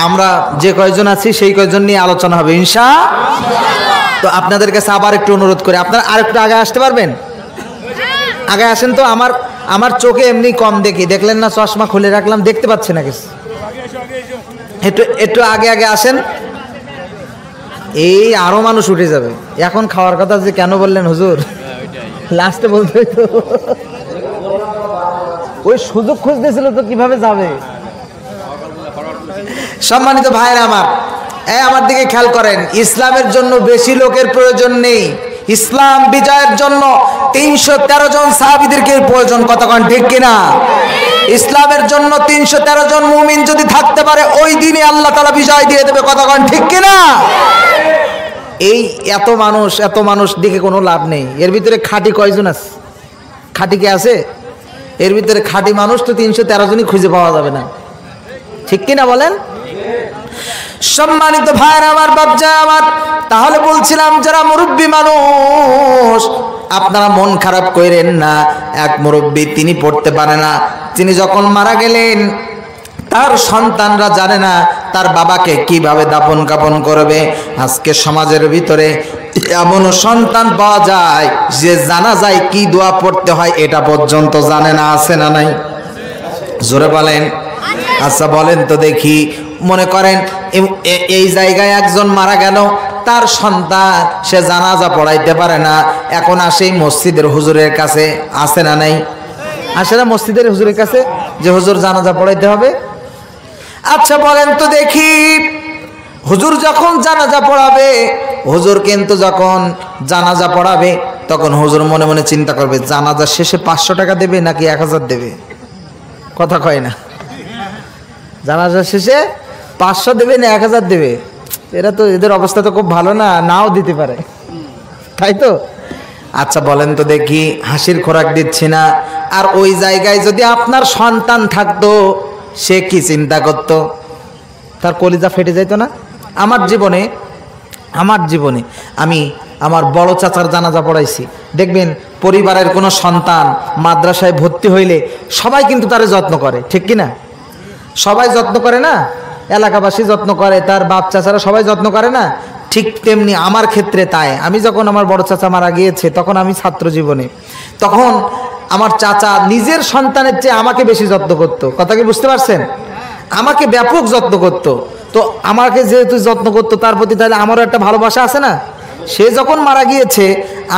আমরা যে কয়জন আছি সেই কয়জন নিয়ে আলোচনা হবে ইনশাআল্লাহ। তো আপনাদের কাছে আবার একটু অনুরোধ করে, আপনারা আর একটু আগে আসতে পারবেন? আগে আসেন তো। আমার চোখে এমনি কম দেখি, দেখলেন না চশমা খুলে রাখলাম, দেখতে পাচ্ছি না কিছু। একটু আগে আগে আসেন। এই আরো মানুষ উঠে যাবে। এখন খাওয়ার কথা যে কেন বললেন হুজুর? লাস্টে বলতে তো ওই সুযোগ খুঁজতেছিল তো কিভাবে যাবে। সম্মানিত ভাইরা আমার দিকে খেয়াল করেন। ইসলামের জন্য বেশি লোকের প্রয়োজন নেই। ইসলাম বিজয়ের জন্য 313 জন সাহাবীদেরকে প্রয়োজন। কতক্ষণ ঠিক কিনা? ইসলামের জন্য 313 জন মুমিন যদি থাকতে পারে, ওই দিনই আল্লাহ তাআলা বিজয় দিয়ে দেবে। কতক্ষণ ঠিক কিনা? এই এত মানুষ দেখে কোনো লাভ নেই। এর ভিতরে খাঁটি কয়জন আছে? খাঁটি কে আছে এর ভিতরে? খাঁটি মানুষ তো 313 জনই খুঁজে পাওয়া যাবে না, ঠিক কিনা বলেন? সম্মানিত ভাইরা আমার, বাপজান আমার, তাহলে বলছিলাম যারা মুরব্বী মানুষ, আপনারা মন খারাপ করেন না। এক মুরব্বী, তিনি পড়তে পারে না। তিনি যখন মারা গেলেন, তার সন্তানরা জানে না তার বাবাকে কিভাবে দাফন কাফন করবে। আজকে সমাজের ভিতরে এমন সন্তান পাওয়া যায় যে জানাজায় কি দোয়া পড়তে হয় এটা পর্যন্ত জানে না। আছে না নাই? জোরে বলেন। আচ্ছা বলেন তো দেখি, মনে করেন এই জায়গায় একজন মারা গেল, তার সন্তান সে জানাজা পড়াইতে পারে না, এখন আসে মসজিদের হুজুরের কাছে। আসে না নাই? আসে না মসজিদের হুজুরের কাছে যে হুজুর জানাজা পড়াইতে হবে? আচ্ছা বলেন তো দেখি, হুজুর যখন জানাজা পড়াবে, হুজুর কিন্তু যখন জানাজা পড়াবে তখন হুজুর মনে মনে চিন্তা করবে জানাজা শেষে 500 টাকা দেবে নাকি 1000 দেবে? কথা কয় না? জানাজা শেষে 500 দেবে না 1000 দেবে? এদের অবস্থা তো খুব ভালো না, নাও দিতে পারে, তাই তো? আচ্ছা বলেন তো দেখি, হাসির খোরাক দিচ্ছি না। আর ওই জায়গায় যদি আপনার সন্তান থাকতো, সে কি চিন্তা করত? তার কলিজা ফেটে যাইত না? আমার জীবনে আমি আমার বড় চাচার জানাজা পড়াইছি। দেখবেন পরিবারের কোনো সন্তান মাদ্রাসায় ভর্তি হইলে সবাই কিন্তু তার যত্ন করে, ঠিক কিনা? সবাই যত্ন করে না? এলাকাবাসী যত্ন করে, তার বাপ চাচারা সবাই যত্ন করে না? ঠিক তেমনি আমার ক্ষেত্রে তাই। আমি যখন আমার বড় চাচা মারা গিয়েছে, তখন আমি ছাত্র জীবনে, তখন আমার চাচা নিজের সন্তানের চেয়ে আমাকে বেশি যত্ন করত। কথা কি বুঝতে পারছেন? আমাকে ব্যাপক যত্ন করত। তো আমাকে যেহেতু যত্ন করতো, তার প্রতি তাহলে আমারও একটা ভালোবাসা আছে না? সে যখন মারা গিয়েছে,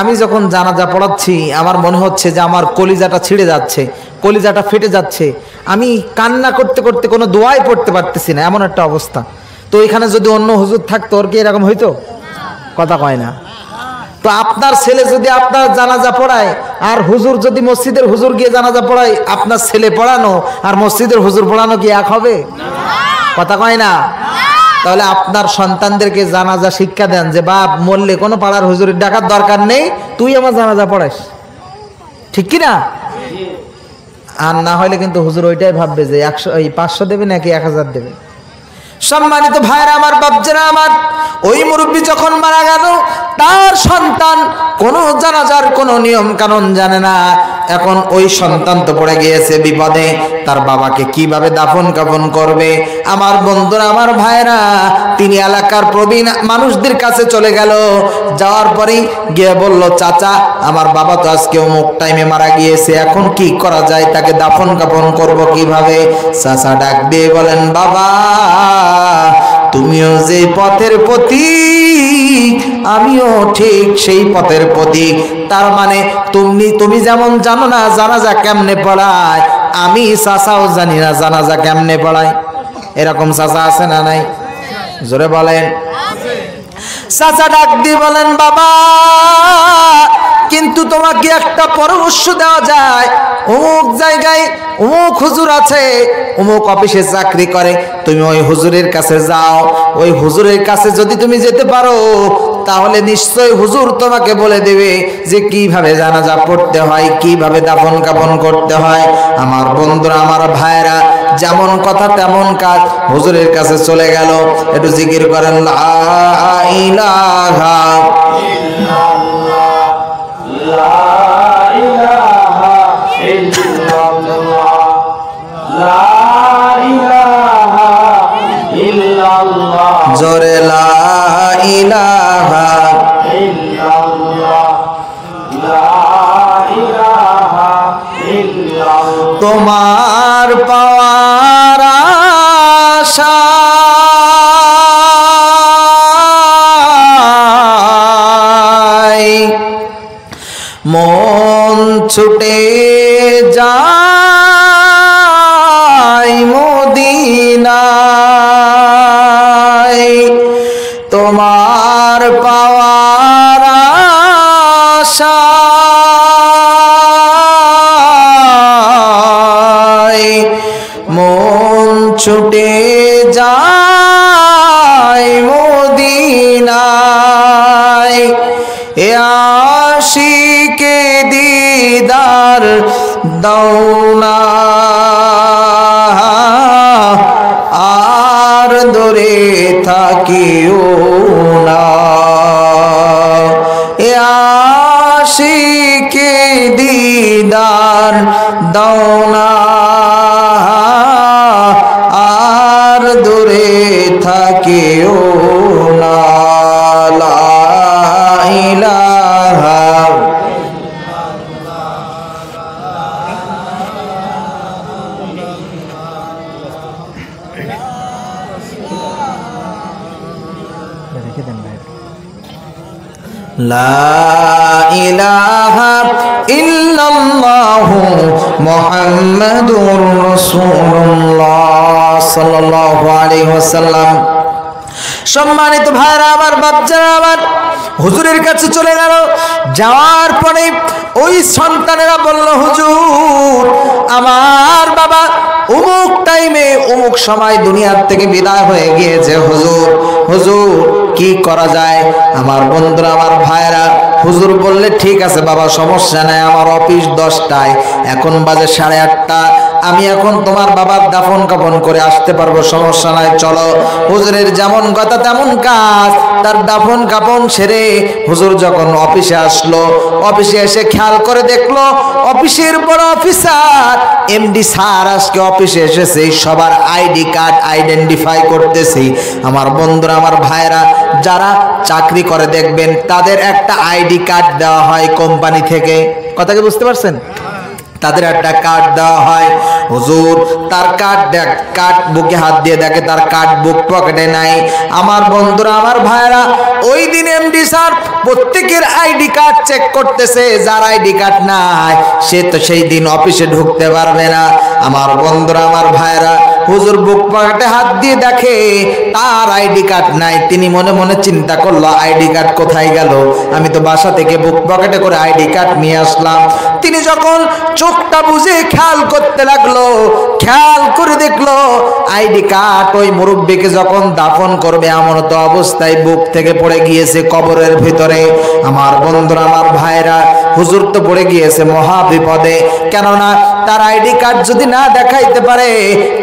আমি যখন জানাজা পড়াচ্ছি, আমার মনে হচ্ছে যে আমার কলিজাটা ছিঁড়ে যাচ্ছে, কলিজাটা ফেটে যাচ্ছে। আমি কান্না করতে করতে কোনো দোয়াই পড়তে পারতেছি না, এমন একটা অবস্থা। তো এখানে যদি অন্য হুজুর থাকতো, ওর কি এরকম হইতো? কথা কয় না? তো আপনার ছেলে যদি আপনার জানাজা পড়ায়, আর হুজুর যদি মসজিদের হুজুর গিয়ে জানাজা পড়ায়, আপনার ছেলে পড়ানো আর মসজিদের হুজুর পড়ানো কি এক হবে? কথা কয় না? তাহলে আপনার সন্তানদেরকে জানাজা শিক্ষা দেন যে বাপ মরলে কোনো পাড়ার হুজুরের ডাকার দরকার নেই, তুই আমার জানাজা পড়াস, ঠিক কি না? আর না হলে কিন্তু হুজুর ওইটাই ভাববে যে 500 দেবে নাকি 1000 দেবে। সম্মানিত ভাইরা আমার, বাপজারা আমার, ওই মুরব্বী যখন মারা গেল, তার সন্তান কোনো জানাজার কোনো নিয়ম কানুন জানে না। এখন ওই সন্তান তো পড়ে গিয়েছে বিপদে, তার বাবাকে কিভাবে দাফন কাফন করবে। আমার বন্ধুরা, আমার ভাইরা, তিনি এলাকার প্রবীণ মানুষদের কাছে চলে গেল। যাওয়ার পরেই গিয়ে বলল, চাচা আমার বাবা তো আজকে অমুক টাইমে মারা গিয়েছে, এখন কি করা যায়, তাকে দাফন কাফন করব কিভাবে? চাচা ডাক দিয়ে বলেন, বাবা তুমিও যে পথের পথিক, আমিও ঠিক সেই পথের পথিক। তার মানে তুমি যেমন জানো না জানাজা কেমনে পড়ায়, আমি চাচাও জানি না জানাজা কেমনে পড়ায়। এরকম চাচা আছে না নাই? জোরে বলেন। চাচা ডাক দিয়ে বলেন, বাবা কিন্তু তোমাকে একটা পরামর্শ দেওয়া যায়, অমুক জায়গায় অমুক হুজুর আছে, অমুক অফিসে চাকরি করে, তুমি ওই হুজুরের কাছে যাও। ওই হুজুরের কাছে যদি তুমি যেতে পারো তাহলে নিশ্চয় হুজুর তোমাকে বলে দেবে যে কিভাবে জানাজা পড়তে হয়, কিভাবে দাফন কাফন করতে হয়। আমার বন্ধুরা, আমার ভাইরা, যেমন কথা তেমন কাজ। হুজুরের কাছে চলে গেল। একটু জিকির করেন, লা ইলাহা ইল্লাল্লাহ, লা ইলাহা ইল্লাল্লাহ, লা ইলাহা ইল্লাল্লাহ, জোরে লা ইলাহা ইল্লাল্লাহ, লা ইলাহা ইল্লাল্লাহ। তোমার পাওয়ার আশায় মন ছুটে যায় মদিনায়। তোমার পাওয়ার আশায় মন ছুটে যায় মদিনায়। এ আশিকে দিদার দাওনা আর দূরে থাকিও না। এ আশিকে দিদার দাওনা আর দূরে থাকিও না। লা ইলাহা লা ইলাহা ইল্লাল্লাহু মুহাম্মাদুর রাসূলুল্লাহ সাল্লাল্লাহু আলাইহি ওয়াসাল্লাম। সম্মানিত ভাইরা আমার, বাচ্চারা আমার, হুজুরের কাছে চলে গেল। যাওয়ার পরে ওই সন্তানেরা বলল, হুজুর আমার বাবা অমুক টাইমে অমুক সময় দুনিয়ার থেকে বিদায় হয়ে গিয়েছে। হুজুর হুজুর কি করা যায়? আমার বন্ধুরা, আমার ভাইরা, হুজুর বললে, ঠিক আছে বাবা, সমস্যা নাই, আমার অফিস 10টায়, এখন বাজে 8:30, আমি এখন তোমার বাবার দাফন কাফন করে আসতে পারবো, সমস্যা নাই, চলো। হুজুরের যেমন কথা তেমন কাজ। তার দাফন কাফন সেরে হুজুর যখন অফিসে আসলো, অফিসে এসে খেয়াল করে দেখলো অফিসের বড় অফিসার এমডি স্যার আজকে অফিসে এসেছে, সবার আইডি কার্ড আইডেন্টিফাই করতেছি। আমার বন্ধুরা, আমার ভাইরা, যারা চাকরি করে দেখবেন তাদের একটা আইডি কার্ড দেওয়া হয় কোম্পানি থেকে। কথা কি বুঝতে পারছেন? তাদের একটা কার্ড দেওয়া হয়। হুজুর তার কার্ড বুকে হাত দিয়ে দেখে তার কার্ড বুক পকেটে নাই। আমার বন্ধুরা, আমার ভাইরা, ওই দিন এমডি স্যার প্রত্যেকের আইডি কার্ড চেক করতেছে। যার আইডি কার্ড নাই সে তো সেই দিন অফিসে ঢুকতে পারবে না। আমার বন্ধুরা, আমার ভাইরা, হুজুর বুক পকেটে হাত দিয়ে দেখে তার আইডি কার্ড নাই। তিনি মনে মনে চিন্তা করলো, আইডি কার্ড কোথায় গেল? আমি তো বাসা থেকে বুক পকেটে করে আইডি কার্ড নিয়ে আসলাম। তিনি যখন চোখটা বুঝে খেয়াল করতে লাগলো, খেয়াল করে দেখলো আইডি কার্ড ওই মুরব্বীকে যখন দাফন করবে এমন তো অবস্থায় বুক থেকে পড়ে গিয়েছে কবরের ভিতরে। আমার বন্ধুরা, আমার ভাইরা, হুজুর তো পড়ে গিয়েছে মহা বিপদে। কেননা তার আইডি কার্ড যদি না দেখাইতে পারে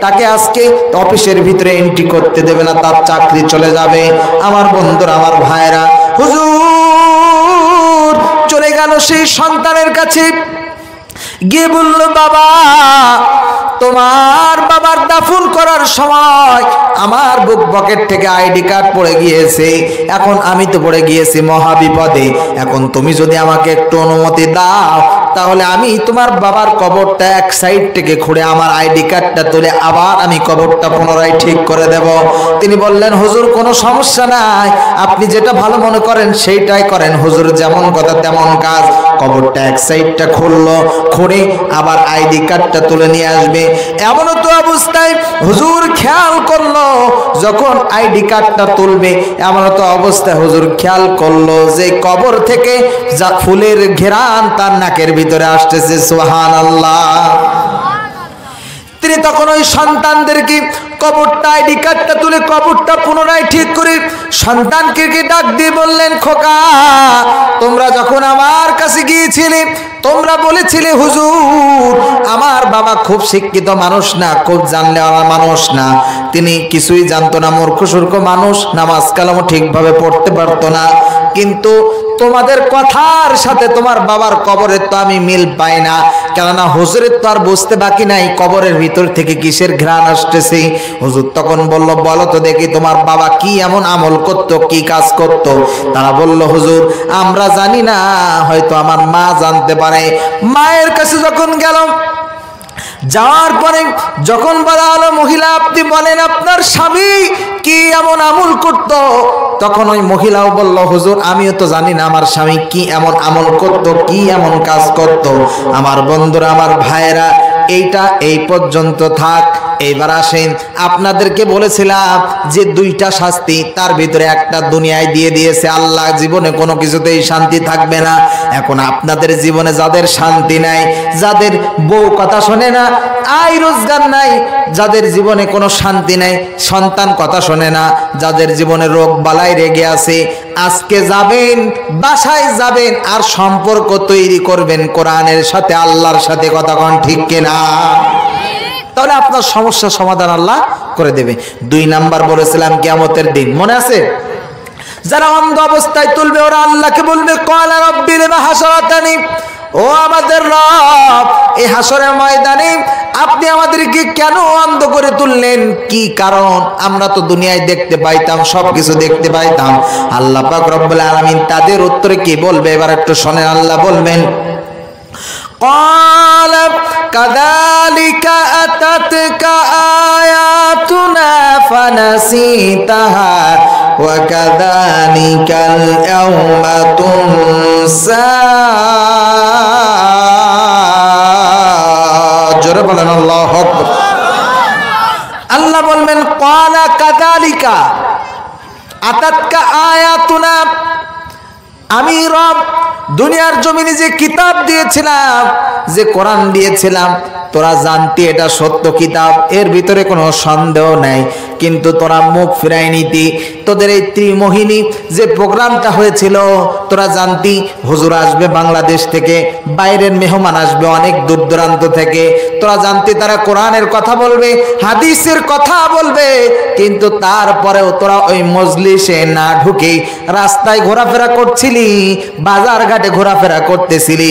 তাকে আজকে অফিসের ভিতরে এন্ট্রি করতে দেবে না, তার চাকরি চলে যাবে। আমার বন্ধুরা, আমার ভাইরা, হুজুর চলে গেল সেই সন্তানের কাছে, গিয়ে বলল, বাবা তোমার বাবার দাফন করার সময় আমার বুক পকেট থেকে আইডি কার্ড পড়ে গিয়েছে, এখন আমি তো পড়ে গিয়েছি মহা বিপদে। এখন তুমি যদি আমাকে একটু অনুমতি দাও তাহলে আমি তোমার বাবার কবরটা এক সাইড থেকে খুঁড়ে আমার আইডি কার্ডটা তুলে আবার আমি কবরটা পুনরায় ঠিক করে দেব। তিনি বললেন, হুজুর কোনো সমস্যা নাই, আপনি যেটা ভালো মনে করেন সেইটাই করেন হুজুর, যেমন কথা তেমন কাজ। কবরটা এক সাইডটা খুললো, খুঁড়ে আবার আইডি কার্ডটা তুলে নিয়ে আসবে। এমন তো অবস্থায় হুজুর খেয়াল করলো, যখন আইডি কার্ডটা তুলবে এমন তো অবস্থায় হুজুর খেয়াল করলো যে কবর থেকে যা ফুলের ঘেরান তার নাকের ভিতরে আসতেছে। সুবহানাল্লাহ। তিনি তখন ওই সন্তানদেরকে কবরটা আইডি কার্ডটা তুলে কবরটা পুনরায় ঠিক করে সন্তানকে ডাক দিয়ে বললেন, খোকা তোমরা যখন আমার কাছে গিয়েছিলে তোমরা বলেছিলে হুজুর আমার বাবা খুব শিক্ষিত মানুষ না, খুব জানলে আমার মানুষ না, তিনি কিছুই জানতো না, মূর্খ সূর্খ মানুষ, নামাজ কালামও ঠিকভাবে পড়তে পারতো না, কিন্তু তোমাদের কথার সাথে তোমার বাবার কবরের তো আমি মিল পাই না, কেননা হুজুরের তো আর বুঝতে বাকি নাই কবরের ভিতর থেকে কিসের ঘ্রাণ আসতেছে। হুজুর তখন বলল, বলো তো দেখি তোমার বাবা কি এমন আমল করত, কি কাজ করত? তারা বলল, হুজুর আমরা জানি না, হয়তো আমার মা জানতে পারে। মায়ের কাছে যখন গেল, যাওয়ার পরে যখন বলা হলো, মহিলা আপনি বলেন আপনার স্বামী কি এমন আমল করত? তখন ওই মহিলাও বলল, হুজুর আমিও তো জানি না আমার স্বামী কি এমন আমল করত, কি এমন কাজ করত। আমার বন্ধুরা, আমার ভাইয়েরা, এইটা এই পর্যন্ত থাক। এইবার আসেন, আপনাদেরকে বলেছিলাম যে দুইটা শাস্তি, তার ভিতরে একটা দুনিয়ায় দিয়ে দিয়েছে আল্লাহ, জীবনে কোনো কিছুতেই শান্তি থাকবে না। এখন আপনাদের জীবনে যাদের শান্তি নাই, যাদের বউ কথা শোনে না, আয় রোজগার নাই, যাদের জীবনে কোনো শান্তি নাই, সন্তান কথা শোনে না, যাদের জীবনে রোগ বালাই রেগে আছে, আজকে যাবেন বাসায় যাবেন আর সম্পর্ক তৈরি করবেন কোরআনের সাথে, আল্লাহর সাথে। কথা কোন ঠিক কিনা? তাহলে আপনার সমস্যার সমাধান আল্লাহ করে দেবে। 2 নাম্বার বলেছিলাম কিয়ামতের দিন, মনে আছে? যারা অন্ধ অবস্থায় তুলবে ওরা আল্লাহকে বলবে, ক্বালা রাব্বি লিমা হাশারাতানি, ও আমাদের রব এই হাসরের ময়দানে আপনি আমাদেরকে কেন অন্ধ করে তুললেন, কি কারণ? আমরা তো দুনিয়ায় দেখতে পাইতাম, সবকিছু দেখতে পাইতাম। আল্লাহ পাক রব্বুল আলামিন তাদের উত্তরে কি বলবে এবার একটু শোনেন। আল্লাহ বলবেন, قال كذلك أتتك آياتنا فنسيتها وكذلك اليوم تنسى। জোরে বলেন আল্লাহু আকবার। আল্লাহ বলবেন, قال كذلك أتتك آياتنا, আমি রব দুনিয়ার জমিনে যে কিতাব দিয়েছিলাম, যে কোরআন দিয়েছিলাম, তোরা জানতি এটা সত্য কিতাব, এর ভিতরে কোনো সন্দেহ নাই, কিন্তু তোরা মুখ ফিরাই নিতি। তোদের এই ত্রিমোহিনী যে প্রোগ্রামটা হয়েছিল, তোরা জানতি হুজুর আসবে বাংলাদেশ থেকে, বাইরের মেহমান আসবে অনেক দূর দূরান্ত থেকে, তোরা জানতি তারা কোরআনের কথা বলবে, হাদিসের কথা বলবে, কিন্তু তারপরেও তোরা ওই মজলিসে না ঢুকে রাস্তায় ঘোরাফেরা করছিলি, বাজার ঘাটে ঘোরাফেরা করতেছিলি।